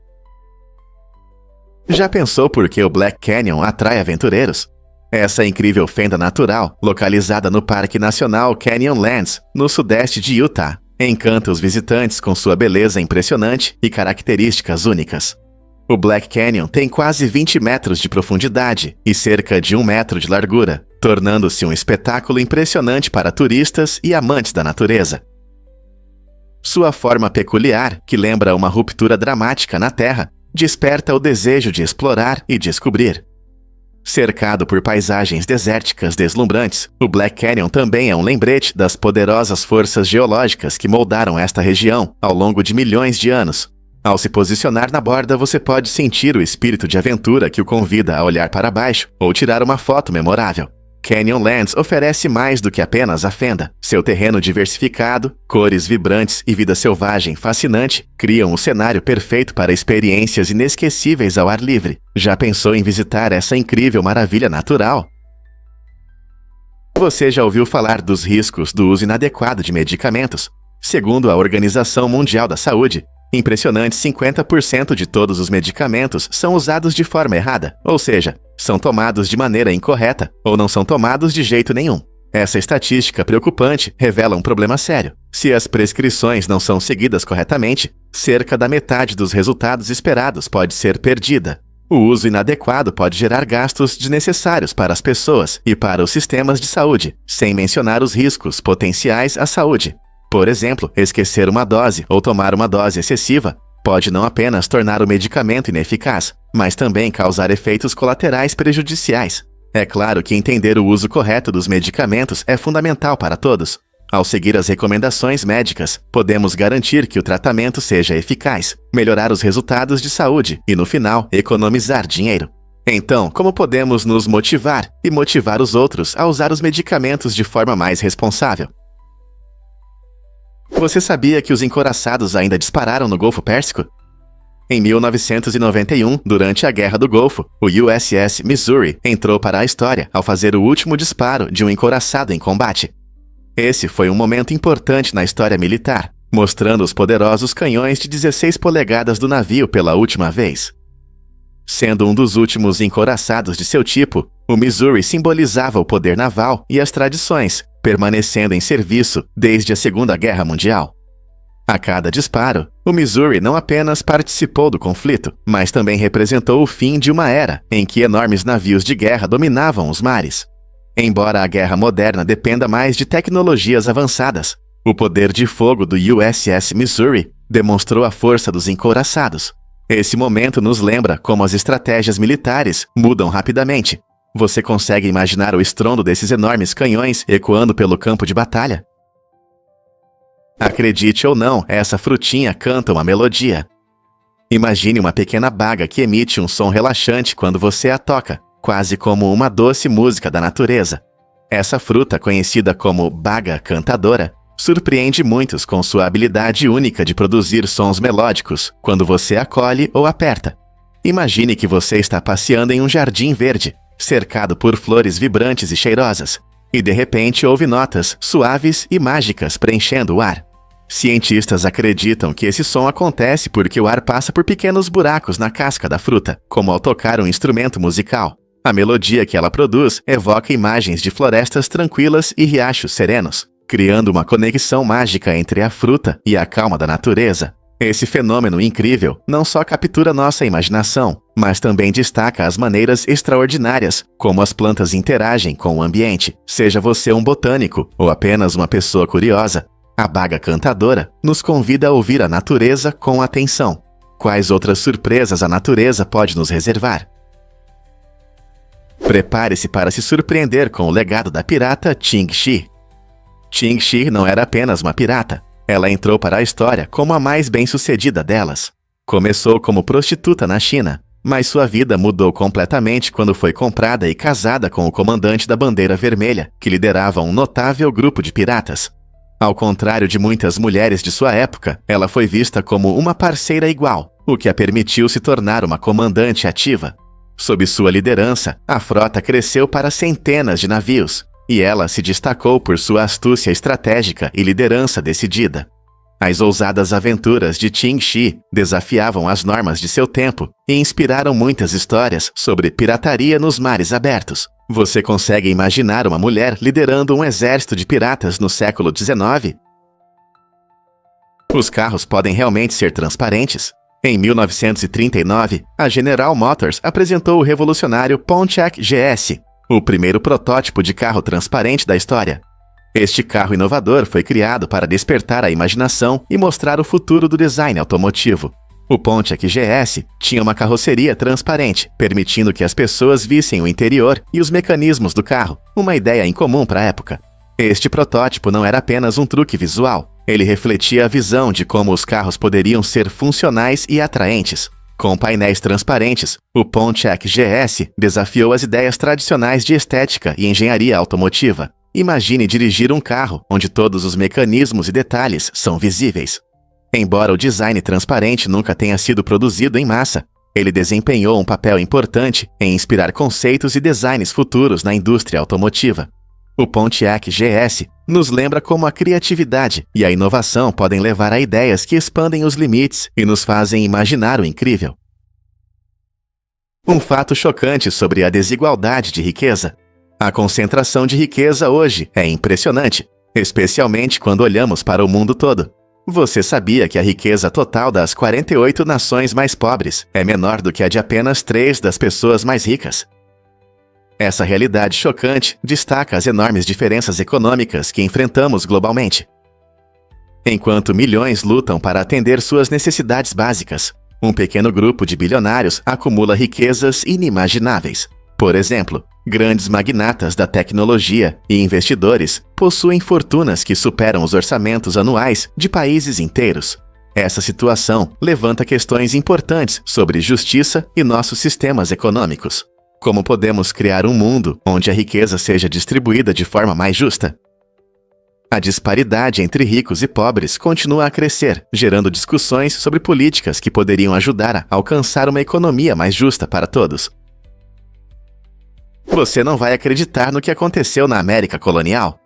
Já pensou por que o Black Canyon atrai aventureiros? Essa incrível fenda natural, localizada no Parque Nacional Canyonlands, no sudeste de Utah, encanta os visitantes com sua beleza impressionante e características únicas. O Black Canyon tem quase 20 metros de profundidade e cerca de 1 metro de largura, tornando-se um espetáculo impressionante para turistas e amantes da natureza. Sua forma peculiar, que lembra uma ruptura dramática na Terra, desperta o desejo de explorar e descobrir. Cercado por paisagens desérticas deslumbrantes, o Black Canyon também é um lembrete das poderosas forças geológicas que moldaram esta região ao longo de milhões de anos. Ao se posicionar na borda, você pode sentir o espírito de aventura que o convida a olhar para baixo ou tirar uma foto memorável. Canyonlands oferece mais do que apenas a fenda. Seu terreno diversificado, cores vibrantes e vida selvagem fascinante criam um cenário perfeito para experiências inesquecíveis ao ar livre. Já pensou em visitar essa incrível maravilha natural? Você já ouviu falar dos riscos do uso inadequado de medicamentos? Segundo a Organização Mundial da Saúde, impressionantes 50% de todos os medicamentos são usados de forma errada, ou seja, são tomados de maneira incorreta ou não são tomados de jeito nenhum. Essa estatística preocupante revela um problema sério. Se as prescrições não são seguidas corretamente, cerca da metade dos resultados esperados pode ser perdida. O uso inadequado pode gerar gastos desnecessários para as pessoas e para os sistemas de saúde, sem mencionar os riscos potenciais à saúde. Por exemplo, esquecer uma dose ou tomar uma dose excessiva pode não apenas tornar o medicamento ineficaz, mas também causar efeitos colaterais prejudiciais. É claro que entender o uso correto dos medicamentos é fundamental para todos. Ao seguir as recomendações médicas, podemos garantir que o tratamento seja eficaz, melhorar os resultados de saúde e, no final, economizar dinheiro. Então, como podemos nos motivar e motivar os outros a usar os medicamentos de forma mais responsável? Você sabia que os encouraçados ainda dispararam no Golfo Pérsico? Em 1991, durante a Guerra do Golfo, o USS Missouri entrou para a história ao fazer o último disparo de um encouraçado em combate. Esse foi um momento importante na história militar, mostrando os poderosos canhões de 16 polegadas do navio pela última vez. Sendo um dos últimos encouraçados de seu tipo, o Missouri simbolizava o poder naval e as tradições, permanecendo em serviço desde a Segunda Guerra Mundial. A cada disparo, o Missouri não apenas participou do conflito, mas também representou o fim de uma era em que enormes navios de guerra dominavam os mares. Embora a guerra moderna dependa mais de tecnologias avançadas, o poder de fogo do USS Missouri demonstrou a força dos encouraçados. Esse momento nos lembra como as estratégias militares mudam rapidamente. Você consegue imaginar o estrondo desses enormes canhões ecoando pelo campo de batalha? Acredite ou não, essa frutinha canta uma melodia. Imagine uma pequena baga que emite um som relaxante quando você a toca, quase como uma doce música da natureza. Essa fruta, conhecida como baga cantadora, surpreende muitos com sua habilidade única de produzir sons melódicos quando você a colhe ou aperta. Imagine que você está passeando em um jardim verde, cercado por flores vibrantes e cheirosas, e de repente ouve notas suaves e mágicas preenchendo o ar. Cientistas acreditam que esse som acontece porque o ar passa por pequenos buracos na casca da fruta, como ao tocar um instrumento musical. A melodia que ela produz evoca imagens de florestas tranquilas e riachos serenos, criando uma conexão mágica entre a fruta e a calma da natureza. Esse fenômeno incrível não só captura nossa imaginação, mas também destaca as maneiras extraordinárias como as plantas interagem com o ambiente. Seja você um botânico ou apenas uma pessoa curiosa, a Baga Cantadora nos convida a ouvir a natureza com atenção. Quais outras surpresas a natureza pode nos reservar? Prepare-se para se surpreender com o legado da pirata Qing Shi. Qing Shi não era apenas uma pirata. Ela entrou para a história como a mais bem-sucedida delas. Começou como prostituta na China, mas sua vida mudou completamente quando foi comprada e casada com o comandante da Bandeira Vermelha, que liderava um notável grupo de piratas. Ao contrário de muitas mulheres de sua época, ela foi vista como uma parceira igual, o que a permitiu se tornar uma comandante ativa. Sob sua liderança, a frota cresceu para centenas de navios, e ela se destacou por sua astúcia estratégica e liderança decidida. As ousadas aventuras de Qing Shi desafiavam as normas de seu tempo e inspiraram muitas histórias sobre pirataria nos mares abertos. Você consegue imaginar uma mulher liderando um exército de piratas no século XIX? Os carros podem realmente ser transparentes? Em 1939, a General Motors apresentou o revolucionário Pontiac GS, o primeiro protótipo de carro transparente da história. Este carro inovador foi criado para despertar a imaginação e mostrar o futuro do design automotivo. O Pontiac GS tinha uma carroceria transparente, permitindo que as pessoas vissem o interior e os mecanismos do carro, uma ideia incomum para a época. Este protótipo não era apenas um truque visual, ele refletia a visão de como os carros poderiam ser funcionais e atraentes. Com painéis transparentes, o Pontiac GS desafiou as ideias tradicionais de estética e engenharia automotiva. Imagine dirigir um carro onde todos os mecanismos e detalhes são visíveis. Embora o design transparente nunca tenha sido produzido em massa, ele desempenhou um papel importante em inspirar conceitos e designs futuros na indústria automotiva. O Pontiac GS nos lembra como a criatividade e a inovação podem levar a ideias que expandem os limites e nos fazem imaginar o incrível. Um fato chocante sobre a desigualdade de riqueza. A concentração de riqueza hoje é impressionante, especialmente quando olhamos para o mundo todo. Você sabia que a riqueza total das 48 nações mais pobres é menor do que a de apenas 3 das pessoas mais ricas? Essa realidade chocante destaca as enormes diferenças econômicas que enfrentamos globalmente. Enquanto milhões lutam para atender suas necessidades básicas, um pequeno grupo de bilionários acumula riquezas inimagináveis. Por exemplo, grandes magnatas da tecnologia e investidores possuem fortunas que superam os orçamentos anuais de países inteiros. Essa situação levanta questões importantes sobre justiça e nossos sistemas econômicos. Como podemos criar um mundo onde a riqueza seja distribuída de forma mais justa? A disparidade entre ricos e pobres continua a crescer, gerando discussões sobre políticas que poderiam ajudar a alcançar uma economia mais justa para todos. Você não vai acreditar no que aconteceu na América colonial.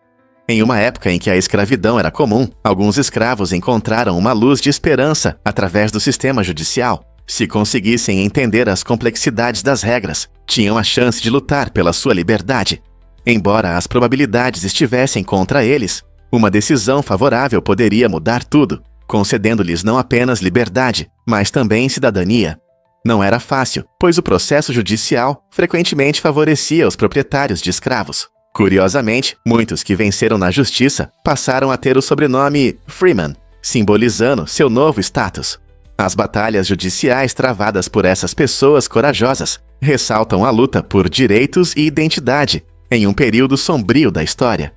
Em uma época em que a escravidão era comum, alguns escravos encontraram uma luz de esperança através do sistema judicial. Se conseguissem entender as complexidades das regras, tinham a chance de lutar pela sua liberdade. Embora as probabilidades estivessem contra eles, uma decisão favorável poderia mudar tudo, concedendo-lhes não apenas liberdade, mas também cidadania. Não era fácil, pois o processo judicial frequentemente favorecia os proprietários de escravos. Curiosamente, muitos que venceram na justiça passaram a ter o sobrenome Freeman, simbolizando seu novo status. As batalhas judiciais travadas por essas pessoas corajosas ressaltam a luta por direitos e identidade em um período sombrio da história.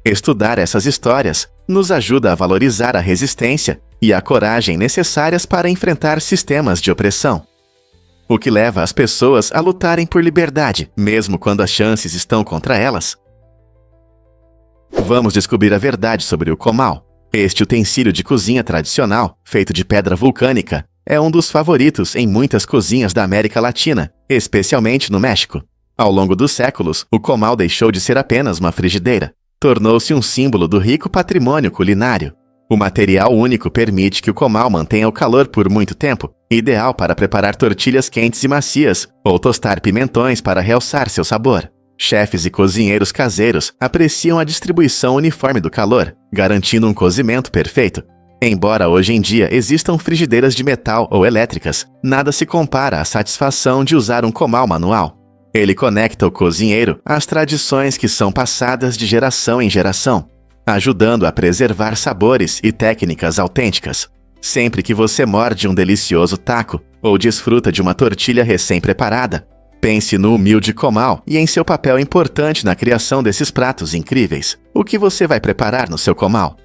Estudar essas histórias nos ajuda a valorizar a resistência e a coragem necessárias para enfrentar sistemas de opressão. O que leva as pessoas a lutarem por liberdade, mesmo quando as chances estão contra elas. Vamos descobrir a verdade sobre o comal. Este utensílio de cozinha tradicional, feito de pedra vulcânica, é um dos favoritos em muitas cozinhas da América Latina, especialmente no México. Ao longo dos séculos, o comal deixou de ser apenas uma frigideira. Tornou-se um símbolo do rico patrimônio culinário. O material único permite que o comal mantenha o calor por muito tempo, ideal para preparar tortilhas quentes e macias, ou tostar pimentões para realçar seu sabor. Chefes e cozinheiros caseiros apreciam a distribuição uniforme do calor, garantindo um cozimento perfeito. Embora hoje em dia existam frigideiras de metal ou elétricas, nada se compara à satisfação de usar um comal manual. Ele conecta o cozinheiro às tradições que são passadas de geração em geração, ajudando a preservar sabores e técnicas autênticas. Sempre que você morde um delicioso taco ou desfruta de uma tortilha recém-preparada, pense no humilde comal e em seu papel importante na criação desses pratos incríveis. O que você vai preparar no seu comal?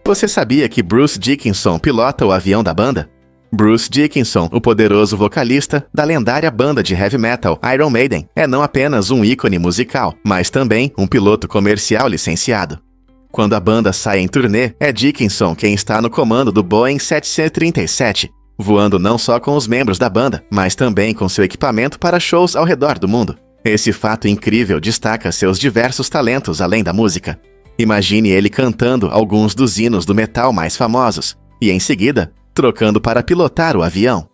Você sabia que Bruce Dickinson pilota o avião da banda? Bruce Dickinson, o poderoso vocalista da lendária banda de heavy metal Iron Maiden, é não apenas um ícone musical, mas também um piloto comercial licenciado. Quando a banda sai em turnê, é Dickinson quem está no comando do Boeing 737, voando não só com os membros da banda, mas também com seu equipamento para shows ao redor do mundo. Esse fato incrível destaca seus diversos talentos além da música. Imagine ele cantando alguns dos hinos do metal mais famosos, e em seguida, trocando para pilotar o avião.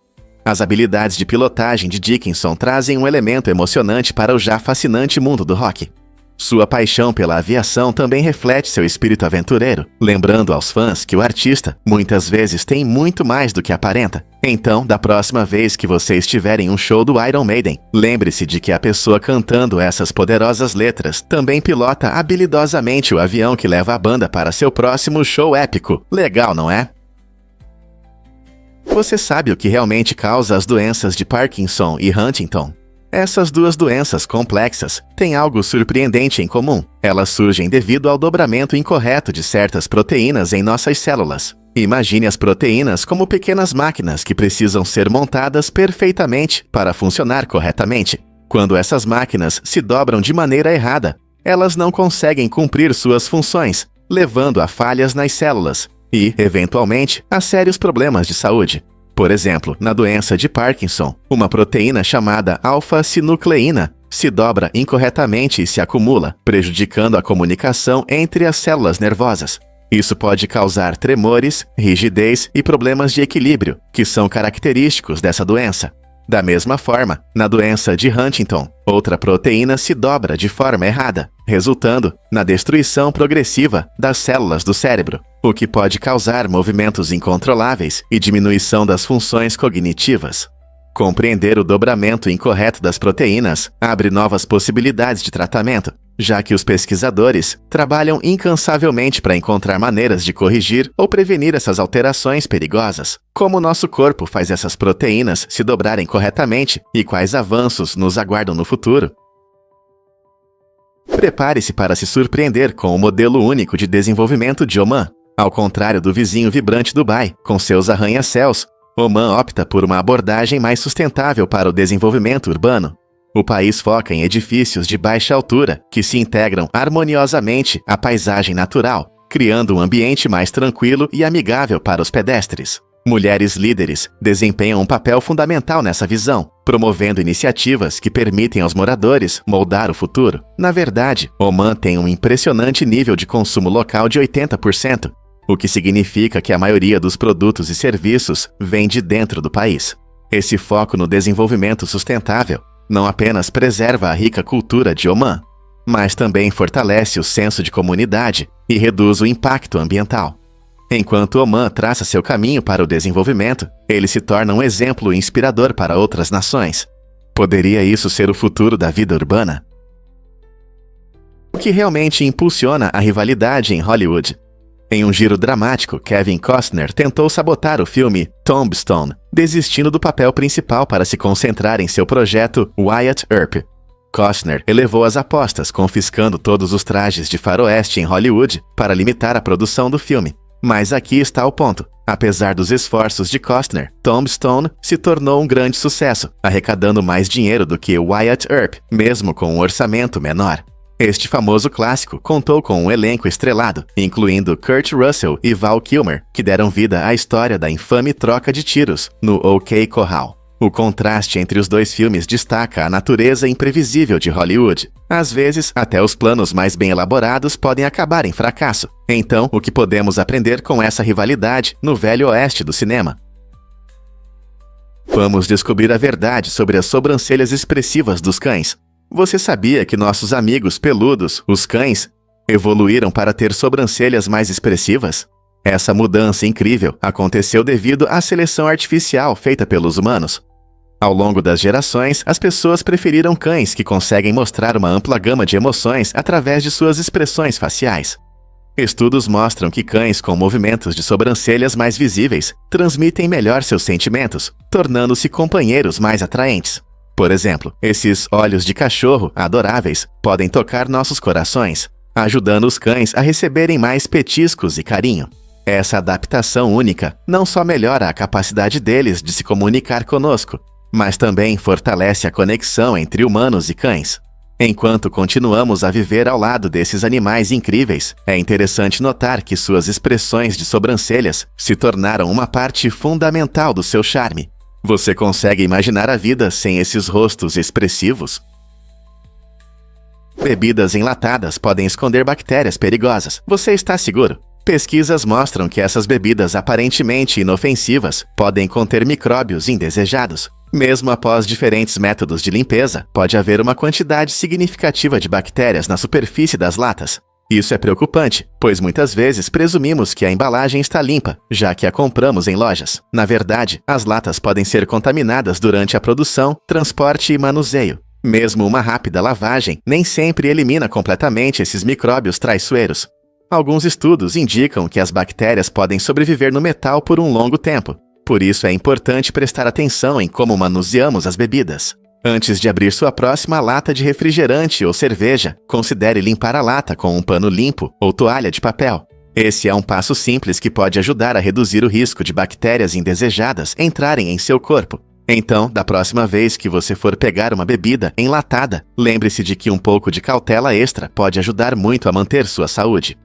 As habilidades de pilotagem de Dickinson trazem um elemento emocionante para o já fascinante mundo do rock. Sua paixão pela aviação também reflete seu espírito aventureiro, lembrando aos fãs que o artista, muitas vezes, tem muito mais do que aparenta. Então, da próxima vez que você estiver em um show do Iron Maiden, lembre-se de que a pessoa cantando essas poderosas letras também pilota habilidosamente o avião que leva a banda para seu próximo show épico. Legal, não é? Você sabe o que realmente causa as doenças de Parkinson e Huntington? Essas duas doenças complexas têm algo surpreendente em comum. Elas surgem devido ao dobramento incorreto de certas proteínas em nossas células. Imagine as proteínas como pequenas máquinas que precisam ser montadas perfeitamente para funcionar corretamente. Quando essas máquinas se dobram de maneira errada, elas não conseguem cumprir suas funções, levando a falhas nas células e, eventualmente, a sérios problemas de saúde. Por exemplo, na doença de Parkinson, uma proteína chamada alfa-sinucleína se dobra incorretamente e se acumula, prejudicando a comunicação entre as células nervosas. Isso pode causar tremores, rigidez e problemas de equilíbrio, que são característicos dessa doença. Da mesma forma, na doença de Huntington, outra proteína se dobra de forma errada, resultando na destruição progressiva das células do cérebro, o que pode causar movimentos incontroláveis e diminuição das funções cognitivas. Compreender o dobramento incorreto das proteínas abre novas possibilidades de tratamento, já que os pesquisadores trabalham incansavelmente para encontrar maneiras de corrigir ou prevenir essas alterações perigosas. Como o nosso corpo faz essas proteínas se dobrarem corretamente e quais avanços nos aguardam no futuro? Prepare-se para se surpreender com o modelo único de desenvolvimento de Oman. Ao contrário do vizinho vibrante Dubai, com seus arranha-céus, Oman opta por uma abordagem mais sustentável para o desenvolvimento urbano. O país foca em edifícios de baixa altura que se integram harmoniosamente à paisagem natural, criando um ambiente mais tranquilo e amigável para os pedestres. Mulheres líderes desempenham um papel fundamental nessa visão, promovendo iniciativas que permitem aos moradores moldar o futuro. Na verdade, Oman tem um impressionante nível de consumo local de 80%, o que significa que a maioria dos produtos e serviços vem de dentro do país. Esse foco no desenvolvimento sustentável não apenas preserva a rica cultura de Oman, mas também fortalece o senso de comunidade e reduz o impacto ambiental. Enquanto Oman traça seu caminho para o desenvolvimento, ele se torna um exemplo inspirador para outras nações. Poderia isso ser o futuro da vida urbana? O que realmente impulsiona a rivalidade em Hollywood? Em um giro dramático, Kevin Costner tentou sabotar o filme Tombstone, desistindo do papel principal para se concentrar em seu projeto Wyatt Earp. Costner elevou as apostas, confiscando todos os trajes de faroeste em Hollywood para limitar a produção do filme. Mas aqui está o ponto. Apesar dos esforços de Costner, Tombstone se tornou um grande sucesso, arrecadando mais dinheiro do que Wyatt Earp, mesmo com um orçamento menor. Este famoso clássico contou com um elenco estrelado, incluindo Kurt Russell e Val Kilmer, que deram vida à história da infame troca de tiros no OK Corral. O contraste entre os dois filmes destaca a natureza imprevisível de Hollywood. Às vezes, até os planos mais bem elaborados podem acabar em fracasso. Então, o que podemos aprender com essa rivalidade no Velho Oeste do cinema? Vamos descobrir a verdade sobre as sobrancelhas expressivas dos cães. Você sabia que nossos amigos peludos, os cães, evoluíram para ter sobrancelhas mais expressivas? Essa mudança incrível aconteceu devido à seleção artificial feita pelos humanos. Ao longo das gerações, as pessoas preferiram cães que conseguem mostrar uma ampla gama de emoções através de suas expressões faciais. Estudos mostram que cães com movimentos de sobrancelhas mais visíveis transmitem melhor seus sentimentos, tornando-se companheiros mais atraentes. Por exemplo, esses olhos de cachorro adoráveis podem tocar nossos corações, ajudando os cães a receberem mais petiscos e carinho. Essa adaptação única não só melhora a capacidade deles de se comunicar conosco, mas também fortalece a conexão entre humanos e cães. Enquanto continuamos a viver ao lado desses animais incríveis, é interessante notar que suas expressões de sobrancelhas se tornaram uma parte fundamental do seu charme. Você consegue imaginar a vida sem esses rostos expressivos? Bebidas enlatadas podem esconder bactérias perigosas. Você está seguro? Pesquisas mostram que essas bebidas aparentemente inofensivas podem conter micróbios indesejados. Mesmo após diferentes métodos de limpeza, pode haver uma quantidade significativa de bactérias na superfície das latas. Isso é preocupante, pois muitas vezes presumimos que a embalagem está limpa, já que a compramos em lojas. Na verdade, as latas podem ser contaminadas durante a produção, transporte e manuseio. Mesmo uma rápida lavagem nem sempre elimina completamente esses micróbios traiçoeiros. Alguns estudos indicam que as bactérias podem sobreviver no metal por um longo tempo. Por isso é importante prestar atenção em como manuseamos as bebidas. Antes de abrir sua próxima lata de refrigerante ou cerveja, considere limpar a lata com um pano limpo ou toalha de papel. Esse é um passo simples que pode ajudar a reduzir o risco de bactérias indesejadas entrarem em seu corpo. Então, da próxima vez que você for pegar uma bebida enlatada, lembre-se de que um pouco de cautela extra pode ajudar muito a manter sua saúde.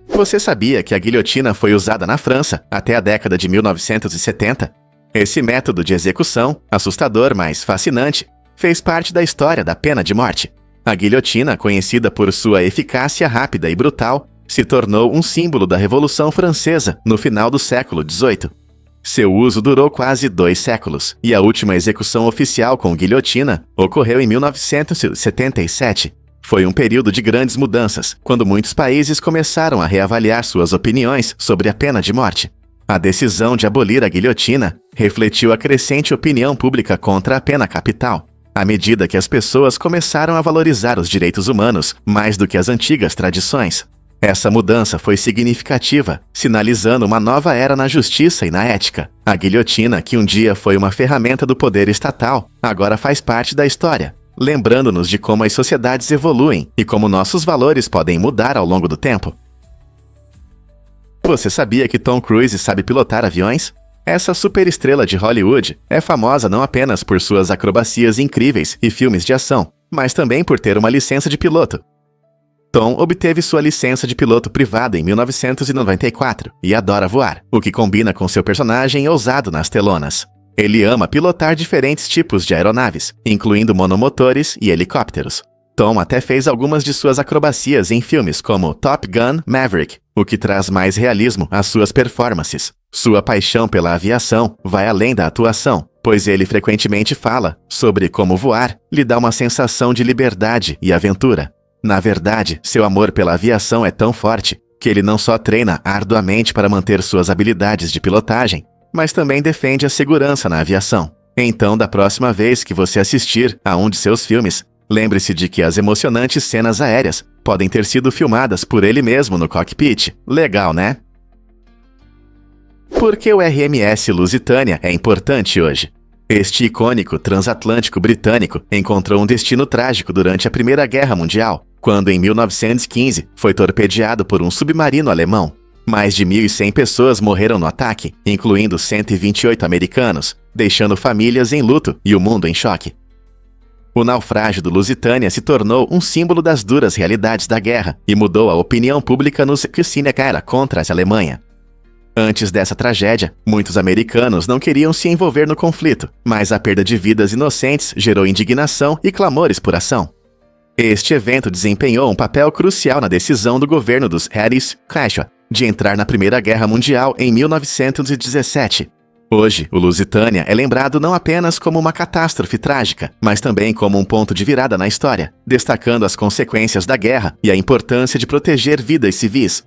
Você sabia que a guilhotina foi usada na França até a década de 1970? Esse método de execução, assustador mas fascinante, fez parte da história da pena de morte. A guilhotina, conhecida por sua eficácia rápida e brutal, se tornou um símbolo da Revolução Francesa no final do século XVIII. Seu uso durou quase 2 séculos, e a última execução oficial com guilhotina ocorreu em 1977. Foi um período de grandes mudanças, quando muitos países começaram a reavaliar suas opiniões sobre a pena de morte. A decisão de abolir a guilhotina refletiu a crescente opinião pública contra a pena capital, à medida que as pessoas começaram a valorizar os direitos humanos mais do que as antigas tradições. Essa mudança foi significativa, sinalizando uma nova era na justiça e na ética. A guilhotina, que um dia foi uma ferramenta do poder estatal, agora faz parte da história, lembrando-nos de como as sociedades evoluem e como nossos valores podem mudar ao longo do tempo. Você sabia que Tom Cruise sabe pilotar aviões? Essa superestrela de Hollywood é famosa não apenas por suas acrobacias incríveis e filmes de ação, mas também por ter uma licença de piloto. Tom obteve sua licença de piloto privada em 1994 e adora voar, o que combina com seu personagem ousado nas telonas. Ele ama pilotar diferentes tipos de aeronaves, incluindo monomotores e helicópteros. Tom até fez algumas de suas acrobacias em filmes como Top Gun Maverick, o que traz mais realismo às suas performances. Sua paixão pela aviação vai além da atuação, pois ele frequentemente fala sobre como voar lhe dá uma sensação de liberdade e aventura. Na verdade, seu amor pela aviação é tão forte que ele não só treina arduamente para manter suas habilidades de pilotagem, mas também defende a segurança na aviação. Então, da próxima vez que você assistir a um de seus filmes, lembre-se de que as emocionantes cenas aéreas podem ter sido filmadas por ele mesmo no cockpit. Legal, né? Por que o RMS Lusitânia é importante hoje? Este icônico transatlântico britânico encontrou um destino trágico durante a Primeira Guerra Mundial, quando em 1915 foi torpedeado por um submarino alemão. Mais de 1.100 pessoas morreram no ataque, incluindo 128 americanos, deixando famílias em luto e o mundo em choque. O naufrágio do Lusitânia se tornou um símbolo das duras realidades da guerra e mudou a opinião pública no Kriegssiegerkrieg contra a Alemanha. Antes dessa tragédia, muitos americanos não queriam se envolver no conflito, mas a perda de vidas inocentes gerou indignação e clamores por ação. Este evento desempenhou um papel crucial na decisão do governo dos Harris-Joshua de entrar na Primeira Guerra Mundial em 1917. Hoje, o Lusitânia é lembrado não apenas como uma catástrofe trágica, mas também como um ponto de virada na história, destacando as consequências da guerra e a importância de proteger vidas civis.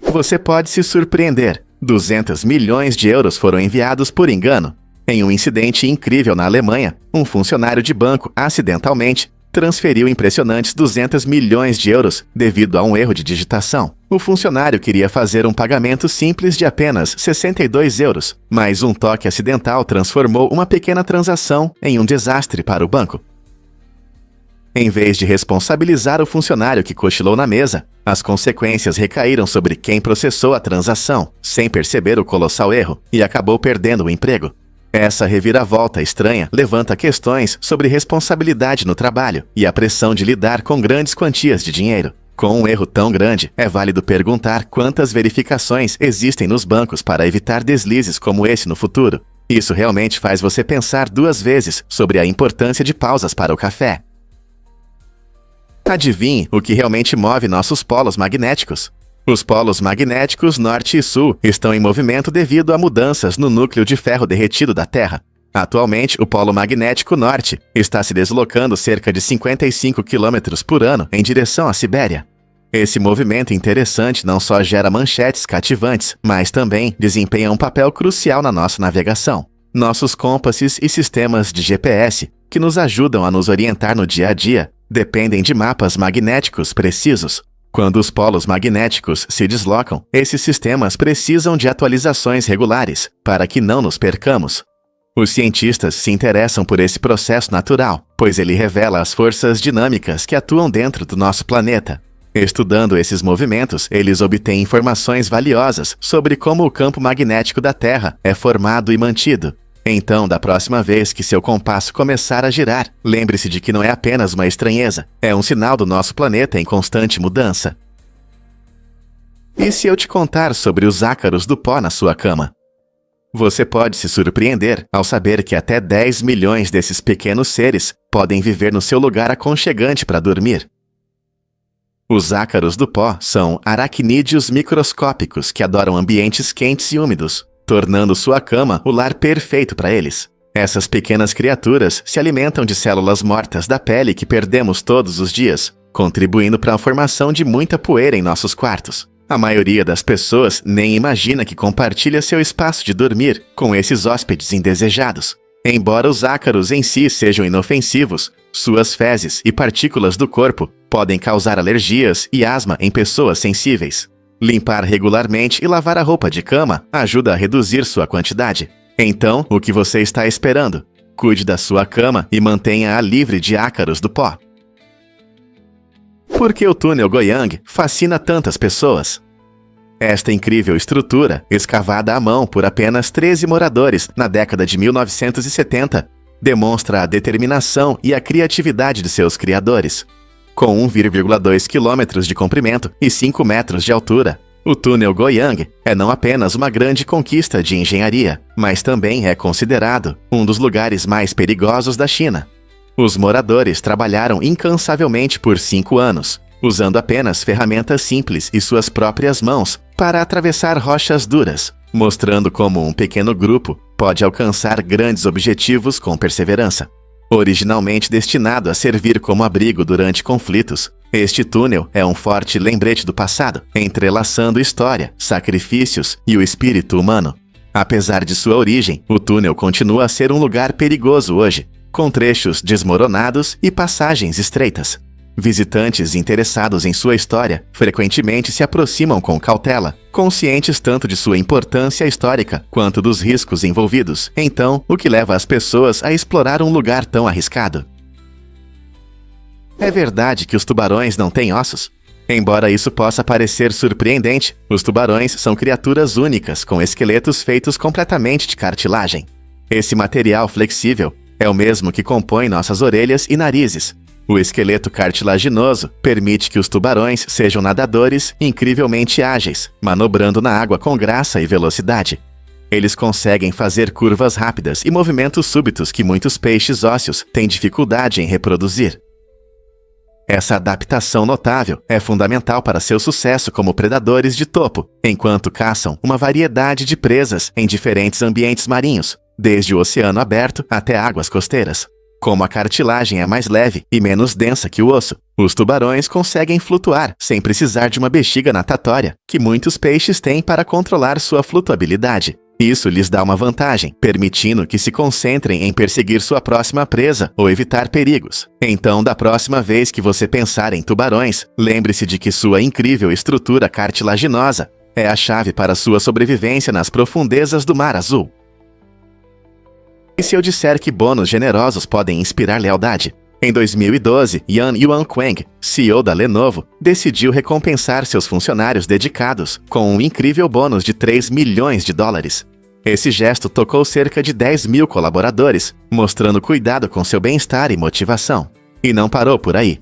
Você pode se surpreender. 200 milhões de euros foram enviados por engano. Em um incidente incrível na Alemanha, um funcionário de banco acidentalmente transferiu impressionantes 200 milhões de euros devido a um erro de digitação. O funcionário queria fazer um pagamento simples de apenas 62 euros, mas um toque acidental transformou uma pequena transação em um desastre para o banco. Em vez de responsabilizar o funcionário que cochilou na mesa, as consequências recaíram sobre quem processou a transação, sem perceber o colossal erro, e acabou perdendo o emprego. Essa reviravolta estranha levanta questões sobre responsabilidade no trabalho e a pressão de lidar com grandes quantias de dinheiro. Com um erro tão grande, é válido perguntar quantas verificações existem nos bancos para evitar deslizes como esse no futuro. Isso realmente faz você pensar duas vezes sobre a importância de pausas para o café. Adivinhe o que realmente move nossos polos magnéticos. Os polos magnéticos norte e sul estão em movimento devido a mudanças no núcleo de ferro derretido da Terra. Atualmente, o polo magnético norte está se deslocando cerca de 55 km por ano em direção à Sibéria. Esse movimento interessante não só gera manchetes cativantes, mas também desempenha um papel crucial na nossa navegação. Nossos compasses e sistemas de GPS, que nos ajudam a nos orientar no dia a dia, dependem de mapas magnéticos precisos. Quando os polos magnéticos se deslocam, esses sistemas precisam de atualizações regulares para que não nos percamos. Os cientistas se interessam por esse processo natural, pois ele revela as forças dinâmicas que atuam dentro do nosso planeta. Estudando esses movimentos, eles obtêm informações valiosas sobre como o campo magnético da Terra é formado e mantido. Então, da próxima vez que seu compasso começar a girar, lembre-se de que não é apenas uma estranheza, é um sinal do nosso planeta em constante mudança. E se eu te contar sobre os ácaros do pó na sua cama? Você pode se surpreender ao saber que até 10 milhões desses pequenos seres podem viver no seu lugar aconchegante para dormir. Os ácaros do pó são aracnídeos microscópicos que adoram ambientes quentes e úmidos, tornando sua cama o lar perfeito para eles. Essas pequenas criaturas se alimentam de células mortas da pele que perdemos todos os dias, contribuindo para a formação de muita poeira em nossos quartos. A maioria das pessoas nem imagina que compartilha seu espaço de dormir com esses hóspedes indesejados. Embora os ácaros em si sejam inofensivos, suas fezes e partículas do corpo podem causar alergias e asma em pessoas sensíveis. Limpar regularmente e lavar a roupa de cama ajuda a reduzir sua quantidade. Então, o que você está esperando? Cuide da sua cama e mantenha-a livre de ácaros do pó. Por que o túnel Goyang fascina tantas pessoas? Esta incrível estrutura, escavada à mão por apenas 13 moradores na década de 1970, demonstra a determinação e a criatividade de seus criadores. Com 1,2 km de comprimento e 5 metros de altura, o túnel Goyang é não apenas uma grande conquista de engenharia, mas também é considerado um dos lugares mais perigosos da China. Os moradores trabalharam incansavelmente por 5 anos, usando apenas ferramentas simples e suas próprias mãos para atravessar rochas duras, mostrando como um pequeno grupo pode alcançar grandes objetivos com perseverança. Originalmente destinado a servir como abrigo durante conflitos, este túnel é um forte lembrete do passado, entrelaçando história, sacrifícios e o espírito humano. Apesar de sua origem, o túnel continua a ser um lugar perigoso hoje, com trechos desmoronados e passagens estreitas. Visitantes interessados em sua história frequentemente se aproximam com cautela, conscientes tanto de sua importância histórica quanto dos riscos envolvidos. Então, o que leva as pessoas a explorar um lugar tão arriscado? É verdade que os tubarões não têm ossos? Embora isso possa parecer surpreendente, os tubarões são criaturas únicas com esqueletos feitos completamente de cartilagem. Esse material flexível é o mesmo que compõe nossas orelhas e narizes. O esqueleto cartilaginoso permite que os tubarões sejam nadadores incrivelmente ágeis, manobrando na água com graça e velocidade. Eles conseguem fazer curvas rápidas e movimentos súbitos que muitos peixes ósseos têm dificuldade em reproduzir. Essa adaptação notável é fundamental para seu sucesso como predadores de topo, enquanto caçam uma variedade de presas em diferentes ambientes marinhos, desde o oceano aberto até águas costeiras. Como a cartilagem é mais leve e menos densa que o osso, os tubarões conseguem flutuar sem precisar de uma bexiga natatória, que muitos peixes têm para controlar sua flutuabilidade. Isso lhes dá uma vantagem, permitindo que se concentrem em perseguir sua próxima presa ou evitar perigos. Então, da próxima vez que você pensar em tubarões, lembre-se de que sua incrível estrutura cartilaginosa é a chave para sua sobrevivência nas profundezas do Mar Azul. E se eu disser que bônus generosos podem inspirar lealdade? Em 2012, Yan Yuanquang, CEO da Lenovo, decidiu recompensar seus funcionários dedicados com um incrível bônus de 3 milhões de dólares. Esse gesto tocou cerca de 10 mil colaboradores, mostrando cuidado com seu bem-estar e motivação. E não parou por aí.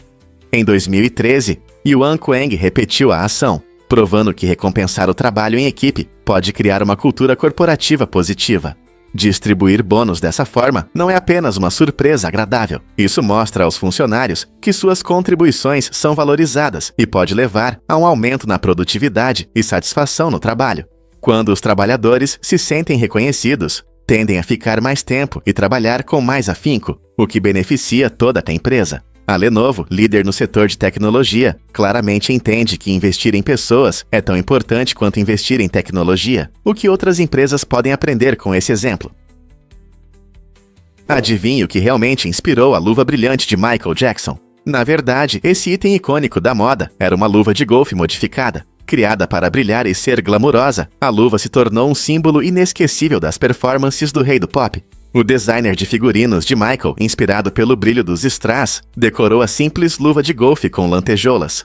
Em 2013, Yuanquang repetiu a ação, provando que recompensar o trabalho em equipe pode criar uma cultura corporativa positiva. Distribuir bônus dessa forma não é apenas uma surpresa agradável. Isso mostra aos funcionários que suas contribuições são valorizadas e pode levar a um aumento na produtividade e satisfação no trabalho. Quando os trabalhadores se sentem reconhecidos, tendem a ficar mais tempo e trabalhar com mais afinco, o que beneficia toda a empresa. A Lenovo, líder no setor de tecnologia, claramente entende que investir em pessoas é tão importante quanto investir em tecnologia. O que outras empresas podem aprender com esse exemplo? Adivinhe o que realmente inspirou a luva brilhante de Michael Jackson? Na verdade, esse item icônico da moda era uma luva de golfe modificada. Criada para brilhar e ser glamurosa, a luva se tornou um símbolo inesquecível das performances do rei do pop. O designer de figurinos de Michael, inspirado pelo brilho dos strass, decorou a simples luva de golfe com lantejoulas.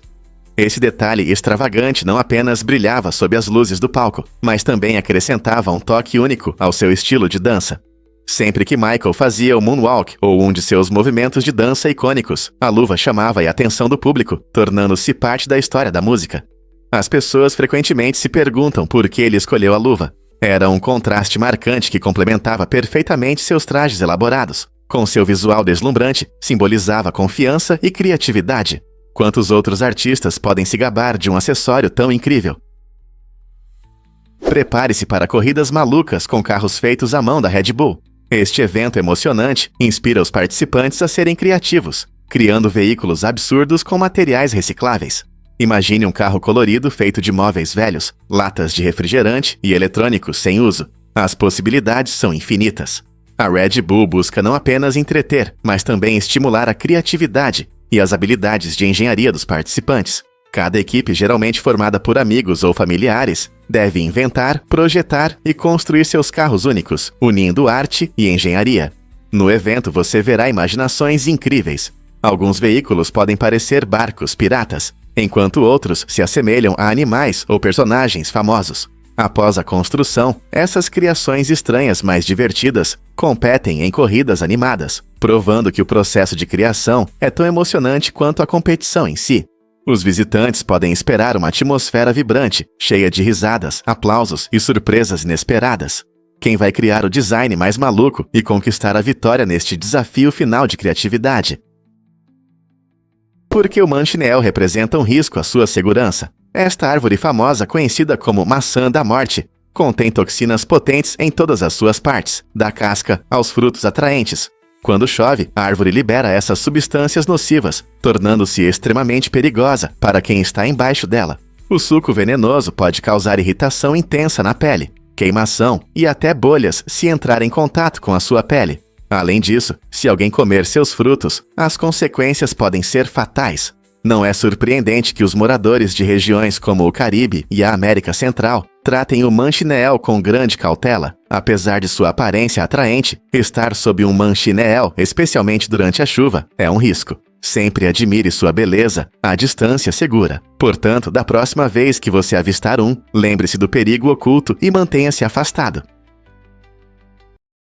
Esse detalhe extravagante não apenas brilhava sob as luzes do palco, mas também acrescentava um toque único ao seu estilo de dança. Sempre que Michael fazia o moonwalk ou um de seus movimentos de dança icônicos, a luva chamava a atenção do público, tornando-se parte da história da música. As pessoas frequentemente se perguntam por que ele escolheu a luva. Era um contraste marcante que complementava perfeitamente seus trajes elaborados. Com seu visual deslumbrante, simbolizava confiança e criatividade. Quantos outros artistas podem se gabar de um acessório tão incrível? Prepare-se para corridas malucas com carros feitos à mão da Red Bull. Este evento emocionante inspira os participantes a serem criativos, criando veículos absurdos com materiais recicláveis. Imagine um carro colorido feito de móveis velhos, latas de refrigerante e eletrônicos sem uso. As possibilidades são infinitas. A Red Bull busca não apenas entreter, mas também estimular a criatividade e as habilidades de engenharia dos participantes. Cada equipe, geralmente formada por amigos ou familiares, deve inventar, projetar e construir seus carros únicos, unindo arte e engenharia. No evento você verá imaginações incríveis. Alguns veículos podem parecer barcos piratas, enquanto outros se assemelham a animais ou personagens famosos. Após a construção, essas criações estranhas mais divertidas competem em corridas animadas, provando que o processo de criação é tão emocionante quanto a competição em si. Os visitantes podem esperar uma atmosfera vibrante, cheia de risadas, aplausos e surpresas inesperadas. Quem vai criar o design mais maluco e conquistar a vitória neste desafio final de criatividade? Porque o Manchineel representa um risco à sua segurança. Esta árvore famosa, conhecida como maçã da morte, contém toxinas potentes em todas as suas partes, da casca aos frutos atraentes. Quando chove, a árvore libera essas substâncias nocivas, tornando-se extremamente perigosa para quem está embaixo dela. O suco venenoso pode causar irritação intensa na pele, queimação e até bolhas se entrar em contato com a sua pele. Além disso, se alguém comer seus frutos, as consequências podem ser fatais. Não é surpreendente que os moradores de regiões como o Caribe e a América Central tratem o Manchineel com grande cautela. Apesar de sua aparência atraente, estar sob um Manchineel, especialmente durante a chuva, é um risco. Sempre admire sua beleza à distância segura. Portanto, da próxima vez que você avistar um, lembre-se do perigo oculto e mantenha-se afastado.